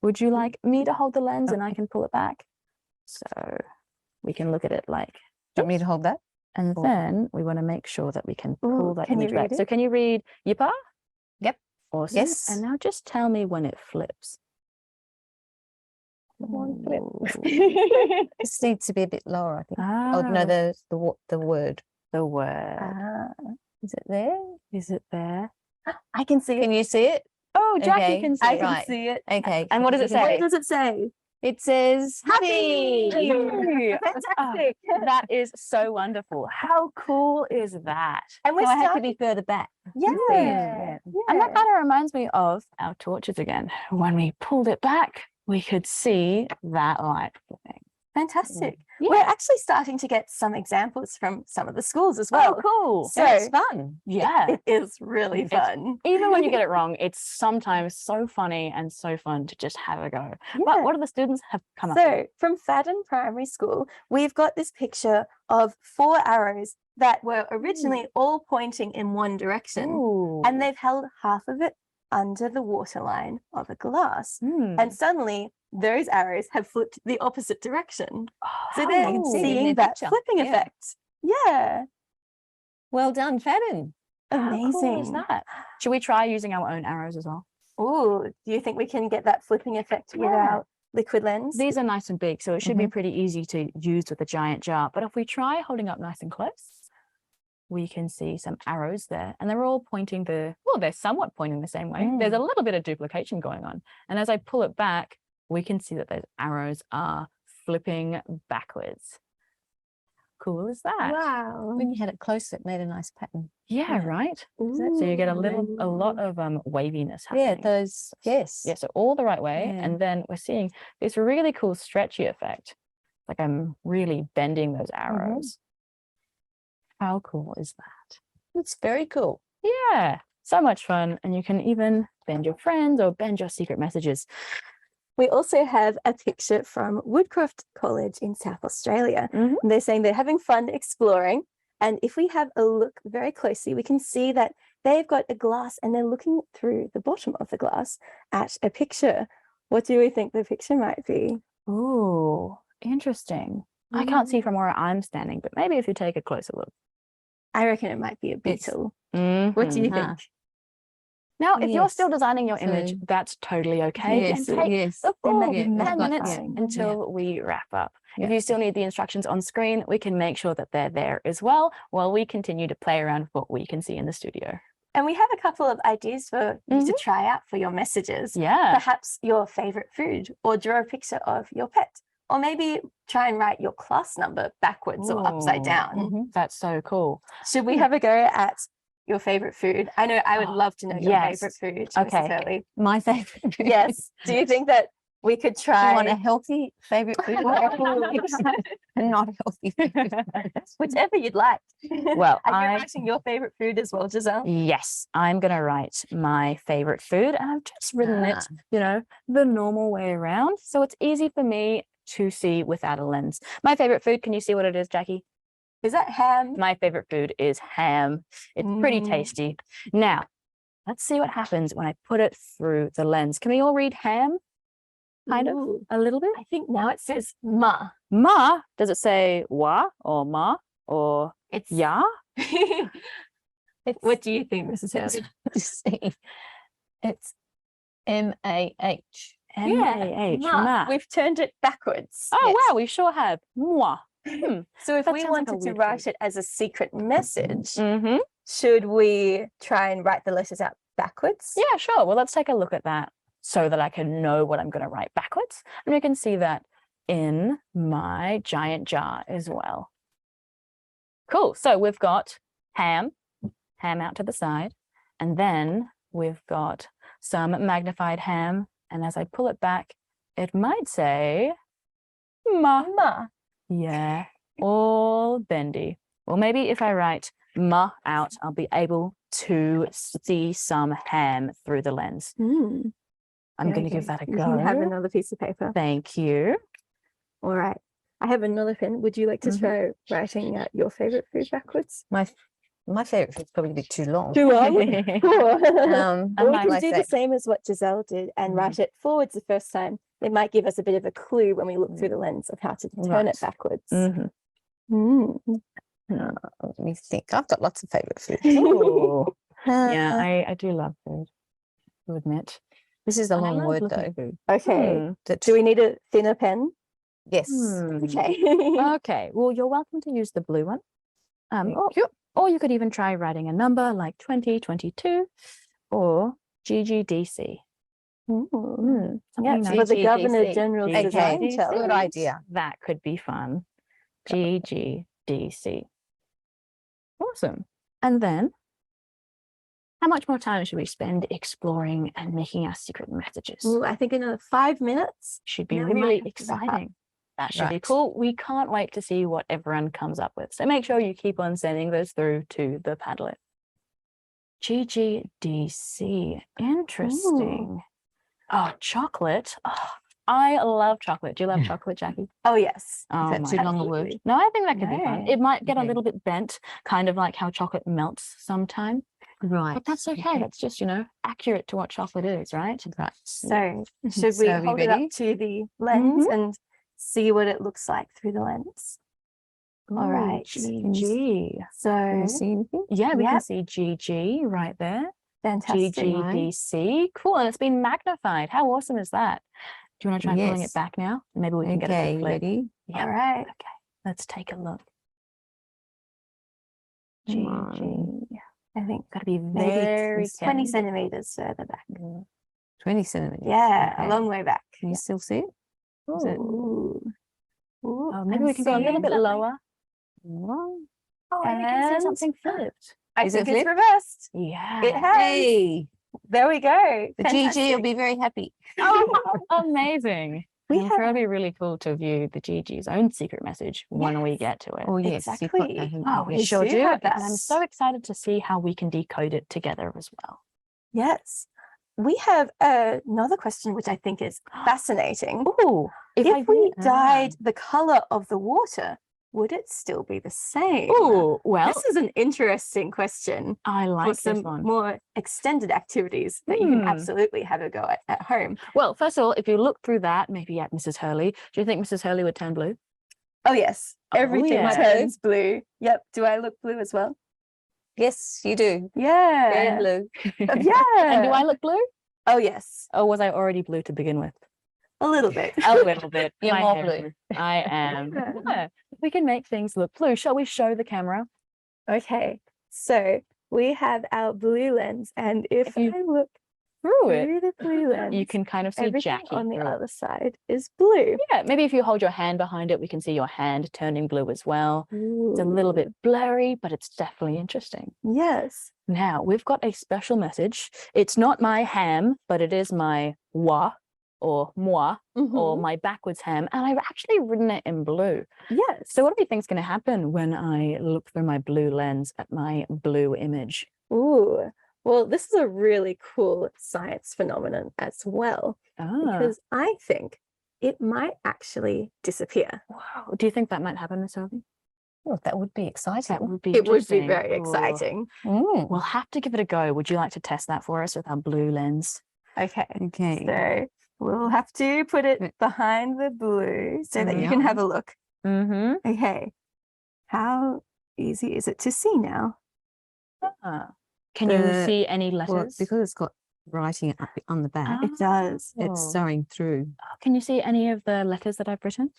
Would you like me to hold the lens and I can pull it back? So we can look at it like, Do you want me to hold that? and Or- then we want to make sure that we can pull that can you image back. read So it? can you read Yipa? Yep. Awesome. Yes. And now just tell me when it flips. Come on, flip. Ooh. This needs to be a bit lower, I think. Ah, Oh no, the word. the word. Ah, Is it there? Is it there? I can see it. Can you see it? Oh, Jackie Okay, can see I it. can Right. see it. Okay. And what does you it can- say? What does it say? It says happy. Yay. Fantastic. That is so wonderful. How cool is that? And we're So I have to starting. be further back. Yeah. Yeah. And that kind of reminds me of our torches again. When we pulled it back, we could see that light flipping. Fantastic. Yeah. We're actually starting to get some examples from some of the schools as well. Oh, cool. So That's fun. Yeah. it is really It's- fun. Even when you get it wrong, it's sometimes so funny and so fun to just have a go. But Yeah. what do the students have come up with? So from Fadden Primary School, we've got this picture of 4 arrows that were originally all pointing in one direction, Ooh. and they've held half of it under the waterline of a glass. Hmm. And suddenly those arrows have flipped the opposite direction. Oh, So how they're can see it in seeing their that picture. flipping Yeah. effect. Yeah. Well done, Fadden. How Amazing. cool is that? Should we try using our own arrows as well? Oh, do you think we can get that flipping effect with Yeah. our liquid lens? These are nice and big, so it should be pretty easy to use with a giant jar. But if we try holding up nice and close, we can see some arrows there, and they're all pointing they're somewhat pointing the same way. There's a little bit of duplication going on. And as I pull it back, we can see that those arrows are flipping backwards. Cool is that? Wow. When you had it closer, it made a nice pattern. Yeah, Yeah. right. So you get a lot of waviness happening. Yeah, those. Yes. Yeah, so all the right way. Yeah. And then we're seeing this really cool stretchy effect. Like I'm really bending those arrows. How cool is that? It's very cool. Yeah, so much fun. And you can even bend your friends or bend your secret messages. We also have a picture from Woodcroft College in South Australia. Mhm. And they're saying they're having fun exploring. And if we have a look very closely, we can see that they've got a glass and they're looking through the bottom of the glass at a picture. What do we think the picture might be? Ooh, interesting. I can't see from where I'm standing, but maybe if you take a closer look. I reckon it might be a It's- beetle. What do you Mhm. think? Now, if you're still Yes. designing your image, So- that's totally okay. Yes. And take Yes. the They full might be 10 magnifying. minutes Yeah. until we wrap up. Yeah. If you still need the instructions on screen, we can make sure that they're there as well while we continue to play around with what we can see in the studio. And we have a couple of ideas for you to try out for your messages. Yeah. Perhaps your favorite food, or draw a picture of your pet, or maybe try and write your class number backwards or upside Ooh. down. That's so cool. Should we have a go at your favorite food? I know I would Oh, love to know your yes. favorite food, Okay. Mrs. Hurley. My favorite. food. Yes. Do you think that we could Do try you want a healthy favorite food and not healthy food? whichever you'd like? Well, are you I- writing your favorite food as well, Giselle? Yes, I'm going to write my favorite food, and I've just written it, the normal way around. So it's easy for me to see without a lens. My favorite food, can you see what it is, Jackie? Is that ham? My favorite food is ham. It's pretty Mm. tasty. Now, let's see what happens when I put it through the lens. Can we all read ham? Kind of, Ooh. a little bit. I think now it says ma. Ma, does it say wa or ma or It's ya? What do you think, Mrs. Hurley? See, it's M-A-H. M-A-H, ma. We've turned it backwards. Oh, wow, we sure have. Moi. So if That we sounds like a wanted to weird write food. it as a secret message, Mm-hmm. should we try and write the letters out backwards? Yeah, sure. Well, let's take a look at that so that I can know what I'm going to write backwards. And we can see that in my giant jar as well. Cool. So we've got ham out to the side, and then we've got some magnified ham. And as I pull it back, it might say ma. Ma. Yeah, all bendy. Well, maybe if I write ma out, I'll be able to see some ham through the lens. Mm. I'm going to give that a You go. can have another piece of paper. Thank you. All right. I have another pen. Would you like to try writing out your favorite food backwards? My favorite food's probably a bit too long. Too long? Cool. I We might can like do the that. same as what Giselle did and write it forwards the first time. It might give us a bit of a clue when we look through the lens of how to turn it backwards. Mhm. Mm. Let me think. I've got lots of favorite food. Ooh. Yeah, Uh, I do love food, to admit. This is a And I long love word looking though. at food. Okay. That, Do we need a thinner pen? yes. Okay. Okay. Well, you're welcome to use the blue one. Thank Or, or you could even try writing a number like 2022 or GGDC. Mm. Something Yeah, nice. for the Governor GGDC. General's Okay, design GGDC. good challenge. idea. That could be fun. GGDC. Awesome. And then, how much more time should we spend exploring and making our secret messages? Ooh, I think another 5 minutes. Should be then we might really have to wrap up. exciting. That should be Right. cool. We can't wait to see what everyone comes up with. So make sure you keep on sending those through to the Padlet. GGDC. Interesting. Oh, chocolate. Oh, I love chocolate. Do you love chocolate, Jackie? Oh, yes. Oh, that my too long a absolutely. word? No, I think that could be fun. No. It might get a Okay. little bit bent, kind of like how chocolate melts sometime. Right. But that's okay. That's just, accurate to what chocolate is, right? Right. So should we So are we hold it up ready? to the lens and see what it looks like through the lens? All Ooh, right. GG. Can So you see anything? Yeah, we can Yep. see GG right there. fantastic. GGDC. Cool. And it's been magnified. How awesome is that? Do you want to try pulling it Yes. back now? Maybe we can get it Okay, to flip. ready? Yeah. All right. Okay. Let's take a look. Come on. GG. I think Got to be maybe very it's 20 careful. centimeters further back. 20 centimeters. Yeah, Okay. a long way back. Can you still see it? Is it- Ooh. Ooh, Oh, maybe I'm we can go a little seeing bit something. lower. What? Oh, and we can see And- something flipped. I Is it think it's flipped? reversed. Yeah. It has. Hey, There we go. the GG will Fantastic. be very happy. Oh, amazing. We I'm sure have- it'll be really cool to view the GG's own secret message when we Yes. get to it. Oh, yes. you've got Exactly. that, haven't Oh, you? we we sure do do. have And I'm that. so excited to see how we can decode it together as well. Yes. We have another question, which I think is fascinating. Ooh, If I we Ah. dyed the color of the water, would it still be the same? Ooh, well, This is an interesting question I for like this some one. more extended activities that you can Hmm. absolutely have a go at home. Well, first of all, if you look through that, maybe at Mrs. Hurley, do you think Mrs. Hurley would turn blue? Oh, yes. Oh, Everything yeah. turns blue. Yep. Do I look blue as well? Yes, you do. Yeah. Very blue. Yeah. And do I look blue? Oh, yes. Or was I already blue to begin with? A little bit. A little bit. You're My more hair blue. I am. Yeah. Yeah. We can make things look blue. Shall we show the camera? Okay. So we have our blue lens. And if you- I look Through it, through the blue lens, you can kind of see everything Jackie on the through it. other side is blue. Yeah, maybe if you hold your hand behind it, we can see your hand turning blue as well. It's a little Ooh. bit blurry, but it's definitely interesting. Yes. Now, we've got a special message. It's not my ham, but it is my wa or moi or Mhm. my backwards ham. And I've actually written it in blue. Yes. So what do you think is going to happen when I look through my blue lens at my blue image? Ooh. Well, this is a really cool science phenomenon as well, because I think it might actually disappear. Wow. Do you think that might happen, Miss Harvey? Oh, that would be exciting. That would be It would be interesting. very Ooh. exciting. We'll have to give it a go. Would you like to test that for us with our blue lens? Okay. Okay. So we'll have to put it behind the blue so that you can Yeah. have a look. Mm-hmm. Okay. How easy is it to see now? Can you The- see any Well, letters? because it's got writing up on the back, It does. it's Oh. showing through. Can you see any of the letters that I've written?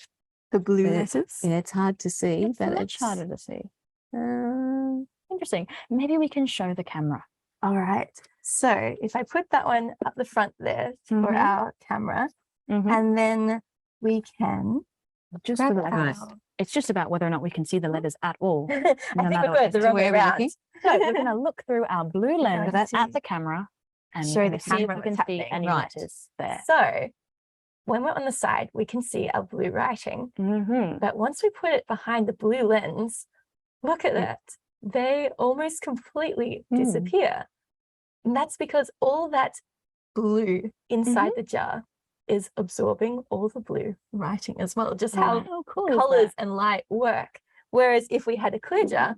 The blue But letters. Yeah, it's hard to see, It's but much it's harder to see. Interesting. Maybe we can show the camera. All right. So if I put that one up the front there for Mhm. our camera, Mhm. and then we can just for the Wow. first. It's just about whether or not we can see the letters at all. I No think we're matter going as the to wrong way where we're around. looking. So we're going to look through our blue lens that's at it. the camera and Show the see if camera we can what's see happening. any Right. letters there. So when we're on the side, we can see our blue writing. Mm-hmm. But once we put it behind the blue lens, look at that. They almost completely disappear. And that's because all that blue inside the jar is absorbing all the blue writing as well. Just how cool is colors that? and light work. Whereas if we had a clear jar,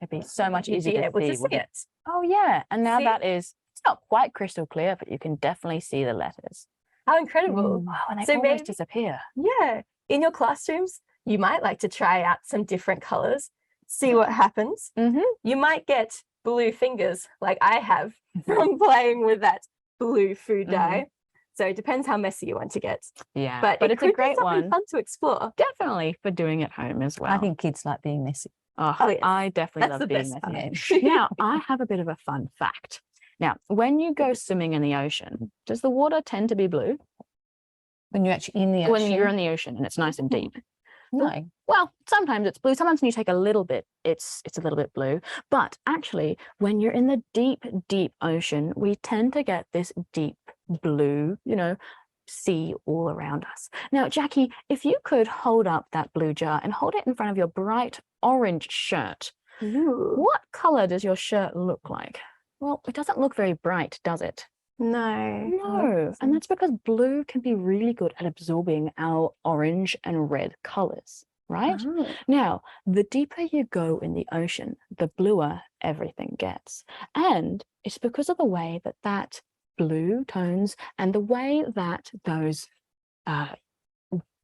It'd be so much you'd easier be to able see. to see wouldn't it. Oh yeah, and now See? that is, it's not quite crystal clear, but you can definitely see the letters. How incredible. Oh, and they So almost maybe- disappear. Yeah. In your classrooms, you might like to try out some different colors, see what happens. Mm-hmm. You might get blue fingers like I have from playing with that blue food dye. So it depends how messy you want to get. Yeah, But but it it's a could be great something one. fun to explore. Definitely for doing at home as well. I think kids like being messy. Oh, yes. I definitely That's love the being best messy. part. Now, I have a bit of a fun fact. Now, when you go swimming in the ocean, does the water tend to be blue? When you're actually in the ocean. When you're in the ocean and it's nice and deep. No. Well, sometimes it's blue. Sometimes when you take a little bit, it's a little bit blue. But actually, when you're in the deep, deep ocean, we tend to get this deep blue, sea all around us. Now, Jackie, if you could hold up that blue jar and hold it in front of your bright orange shirt, Ooh. what color does your shirt look like? Well, it doesn't look very bright, does it? No. No, and that's because blue can be really good at absorbing our orange and red colors, right? Now, the deeper you go in the ocean, the bluer everything gets. And it's because of the way that blue tones and the way that those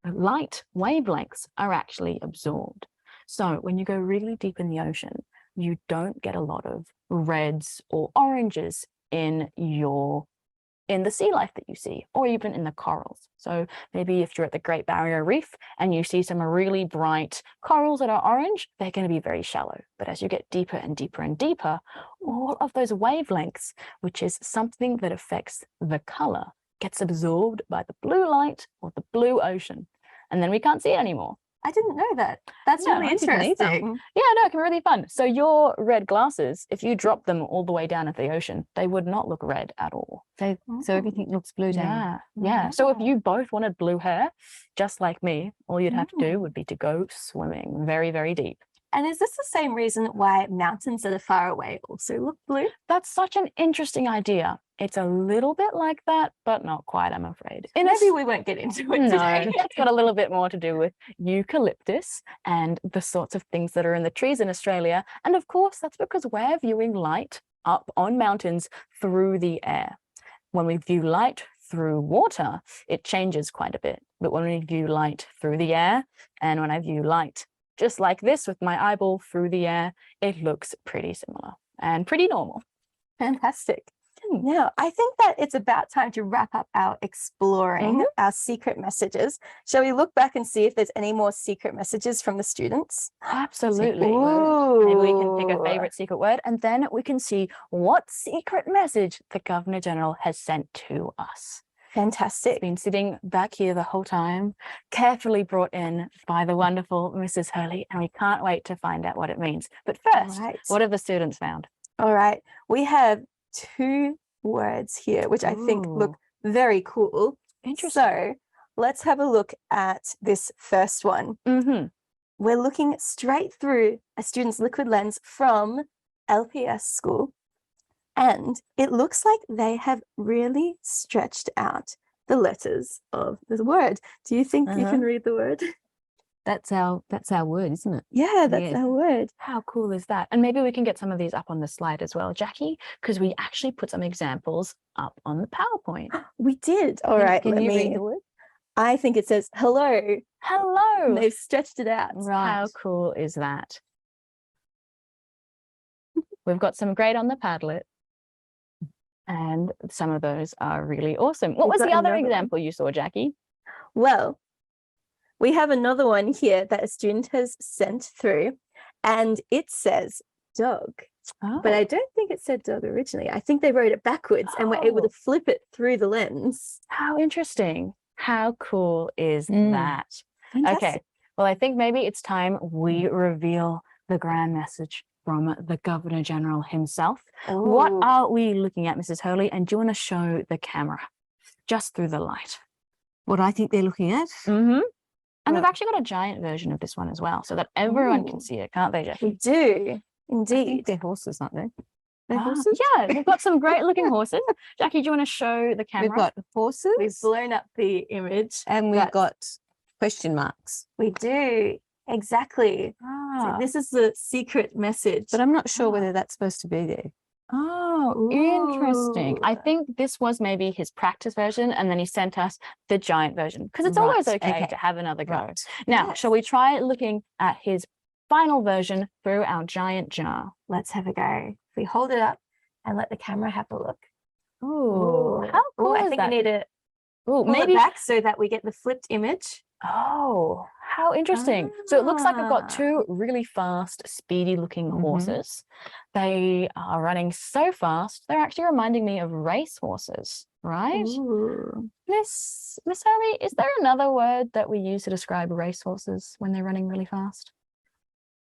light wavelengths are actually absorbed. So when you go really deep in the ocean, you don't get a lot of reds or oranges in the sea life that you see, or even in the corals. So maybe if you're at the Great Barrier Reef and you see some really bright corals that are orange, they're going to be very shallow. But as you get deeper and deeper and deeper, all of those wavelengths, which is something that affects the color, gets absorbed by the blue light or the blue ocean. And then we can't see it anymore. I didn't know that. That's No, really I didn't either. interesting. Yeah, no, it can be really fun. So your red glasses, if you drop them all the way down into the ocean, they would not look red at all. So everything looks blue down. Yeah. So if Wow. you both wanted blue hair, just like me, all you'd have to do would be to go swimming very, very deep. And is this the same reason why mountains that are far away also look blue? That's such an interesting idea. It's a little bit like that, but not quite, I'm afraid. Maybe we won't get into it No, today. that's got a little bit more to do with eucalyptus and the sorts of things that are in the trees in Australia. And of course, that's because we're viewing light up on mountains through the air. When we view light through water, it changes quite a bit. But when we view light through the air, and when I view light just like this with my eyeball through the air, it looks pretty similar and pretty normal. Fantastic. Now, I think that it's about time to wrap up our exploring our secret messages. Shall we look back and see if there's any more secret messages from the students? Absolutely. Ooh. Maybe we can pick a favorite secret word and then we can see what secret message the Governor General has sent to us. Fantastic. It's been sitting back here the whole time, carefully brought in by the wonderful Mrs. Hurley, and we can't wait to find out what it means. But first, Right. what have the students found? All right. We have 2 words here, which I think look very cool. Interesting. So let's have a look at this first one. We're looking straight through a student's liquid lens from LPS school. And it looks like they have really stretched out the letters of the word. Do you think you can read the word? That's our word, isn't it? Yeah, that's Yeah. our word. How cool is that? And maybe we can get some of these up on the slide as well, Jackie, because we actually put some examples up on the PowerPoint. We did. All right. Can let you me. read the word? I think it says hello. Hello. And they've stretched it out. Right. How cool is that? We've got some great on the Padlet. And some of those are really awesome. What We've was the got other another one. example you saw, Jackie? Well, we have another one here that a student has sent through, and it says dog. But I don't think it said dog originally. I think they wrote it backwards and were able to flip it through the lens. How interesting. How cool is Mm. that? Fantastic. Well, I think maybe it's time we reveal the grand message from the Governor General himself. What Ooh. are we looking at, Mrs. Hurley? And do you want to show the camera just through the light? What I think they're looking at. Mm-hmm. And we've Well- actually got a giant version of this one as well, so that everyone Ooh. can see it, can't they, Jackie? We do, I think indeed. they're horses, aren't they? They're Ah, horses. yeah, we've got some great looking horses. Jackie, do you want to show the camera? We've got horses We've blown up the image. and we've That's- got question marks. We do, exactly. So Ah, this is the secret message. But I'm not sure Ah. whether that's supposed to be there. oh, interesting. I Ooh. think this was maybe his practice version, and then he sent us the giant version because it's always Right, okay okay. to have another go. Right. Now, Yes. shall we try looking at his final version through our giant jar? Let's have a go. If we hold it up and let the camera have a look. Ooh, how cool I is think that? we need to Ooh, pull maybe. it back so that we get the flipped image. Oh, how interesting. So it looks like I've got Ah. two really fast, speedy looking Mhm. horses. They are running so fast, they're actually reminding me of race horses, right? Ooh. Miss Hurley, is there another word that we use to describe race horses when they're running really fast?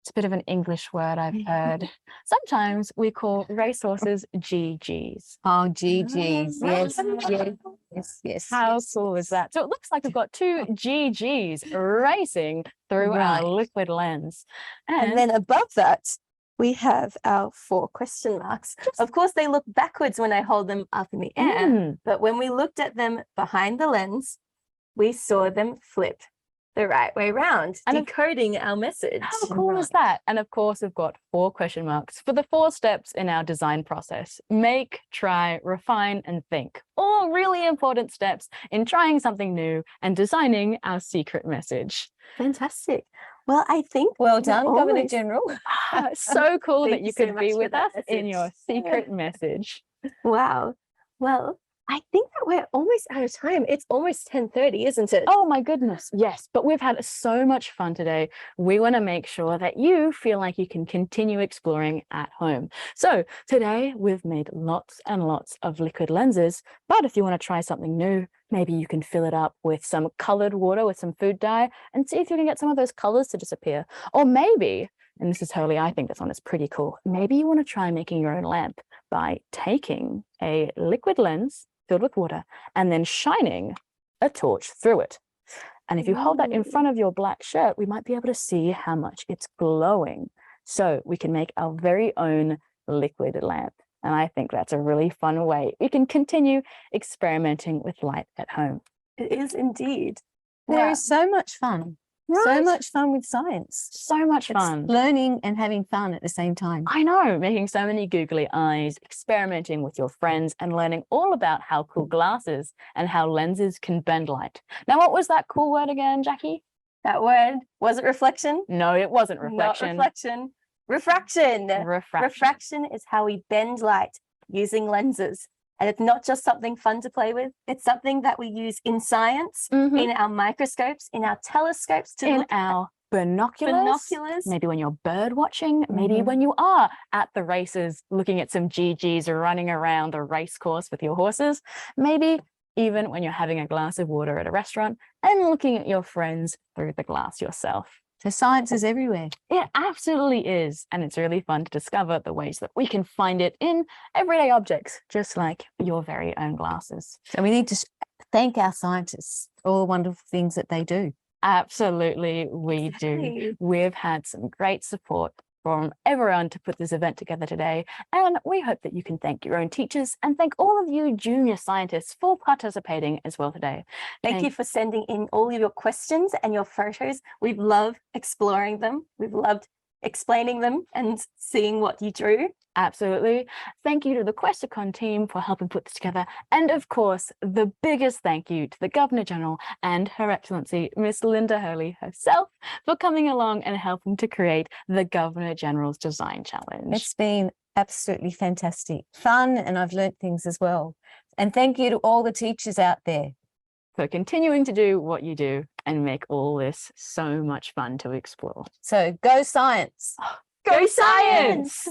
It's a bit of an English word I've heard. Sometimes we call race horses GGs. Oh, GGs. Yes, Ah. yes. How yes, cool is yes. that? So it looks like we've got two GGs racing through Right. our liquid lens. And then above that, we have our 4 question marks. Of course, they look backwards when I hold them up in the air, Mm, but when we looked at them behind the lens, we saw them flip the right way round, And of- decoding our message. how cool is that? And of course, we've got 4 question marks for the 4 steps in our design process. Make, try, refine, and think. All really important steps in trying something new and designing our secret message. Fantastic. Well, I think Well we're done, Governor almost- General. So cool that Thank you you so could be much for with that us in your message. secret message. Wow. Well, I think that we're almost out of time. It's almost 10:30, isn't it? Oh my goodness, yes. But we've had so much fun today. We want to make sure that you feel like you can continue exploring at home. So today we've made lots and lots of liquid lenses. But if you want to try something new, maybe you can fill it up with some colored water with some food dye and see if you can get some of those colors to disappear. Or maybe, and this is Hurley, I think this one is pretty cool. Maybe you want to try making your own lamp by taking a liquid lens filled with water and then shining a torch through it. And if you hold that in Ooh. front of your black shirt, we might be able to see how much it's glowing. So we can make our very own liquid lamp. And I think that's a really fun way we can continue experimenting with light at home. It is indeed. There Wow. is so much fun. So Right? much fun with science. So much It's fun. learning and having fun at the same time. I know, making so many googly eyes, experimenting with your friends, and learning all about how cool glass is and how lenses can bend light. Now, what was that cool word again, Jackie? That word, was it reflection? No, it wasn't Not reflection. reflection. Refraction. Refraction. Refraction is how we bend light using lenses. And it's not just something fun to play with. It's something that we use in science, Mhm. in our microscopes, in our telescopes to In look at our binoculars. binoculars. Maybe when you're bird watching, maybe Mhm. when you are at the races looking at some GGs or running around the race course with your horses, maybe even when you're having a glass of water at a restaurant and looking at your friends through the glass yourself. So science is everywhere. It absolutely is. And it's really fun to discover the ways that we can find it in everyday objects, just like your very own glasses. So we need to thank our scientists for all the wonderful things that they do. Absolutely, we do. Exactly. We've had some great support from everyone to put this event together today. And we hope that you can thank your own teachers and thank all of you junior scientists for participating as well today. Thank you for sending in all of your questions and your photos. We've loved exploring them. We've loved explaining them and seeing what you drew. Absolutely. Thank you to the Questacon team for helping put this together. And of course, the biggest thank you to the Governor General and Her Excellency, Miss Linda Hurley herself, for coming along and helping to create the Governor General's Design Challenge. It's been absolutely fantastic, fun, and I've learnt things as well. And thank you to all the teachers out there. For continuing to do what you do and make all this so much fun to explore. So go science. Go science!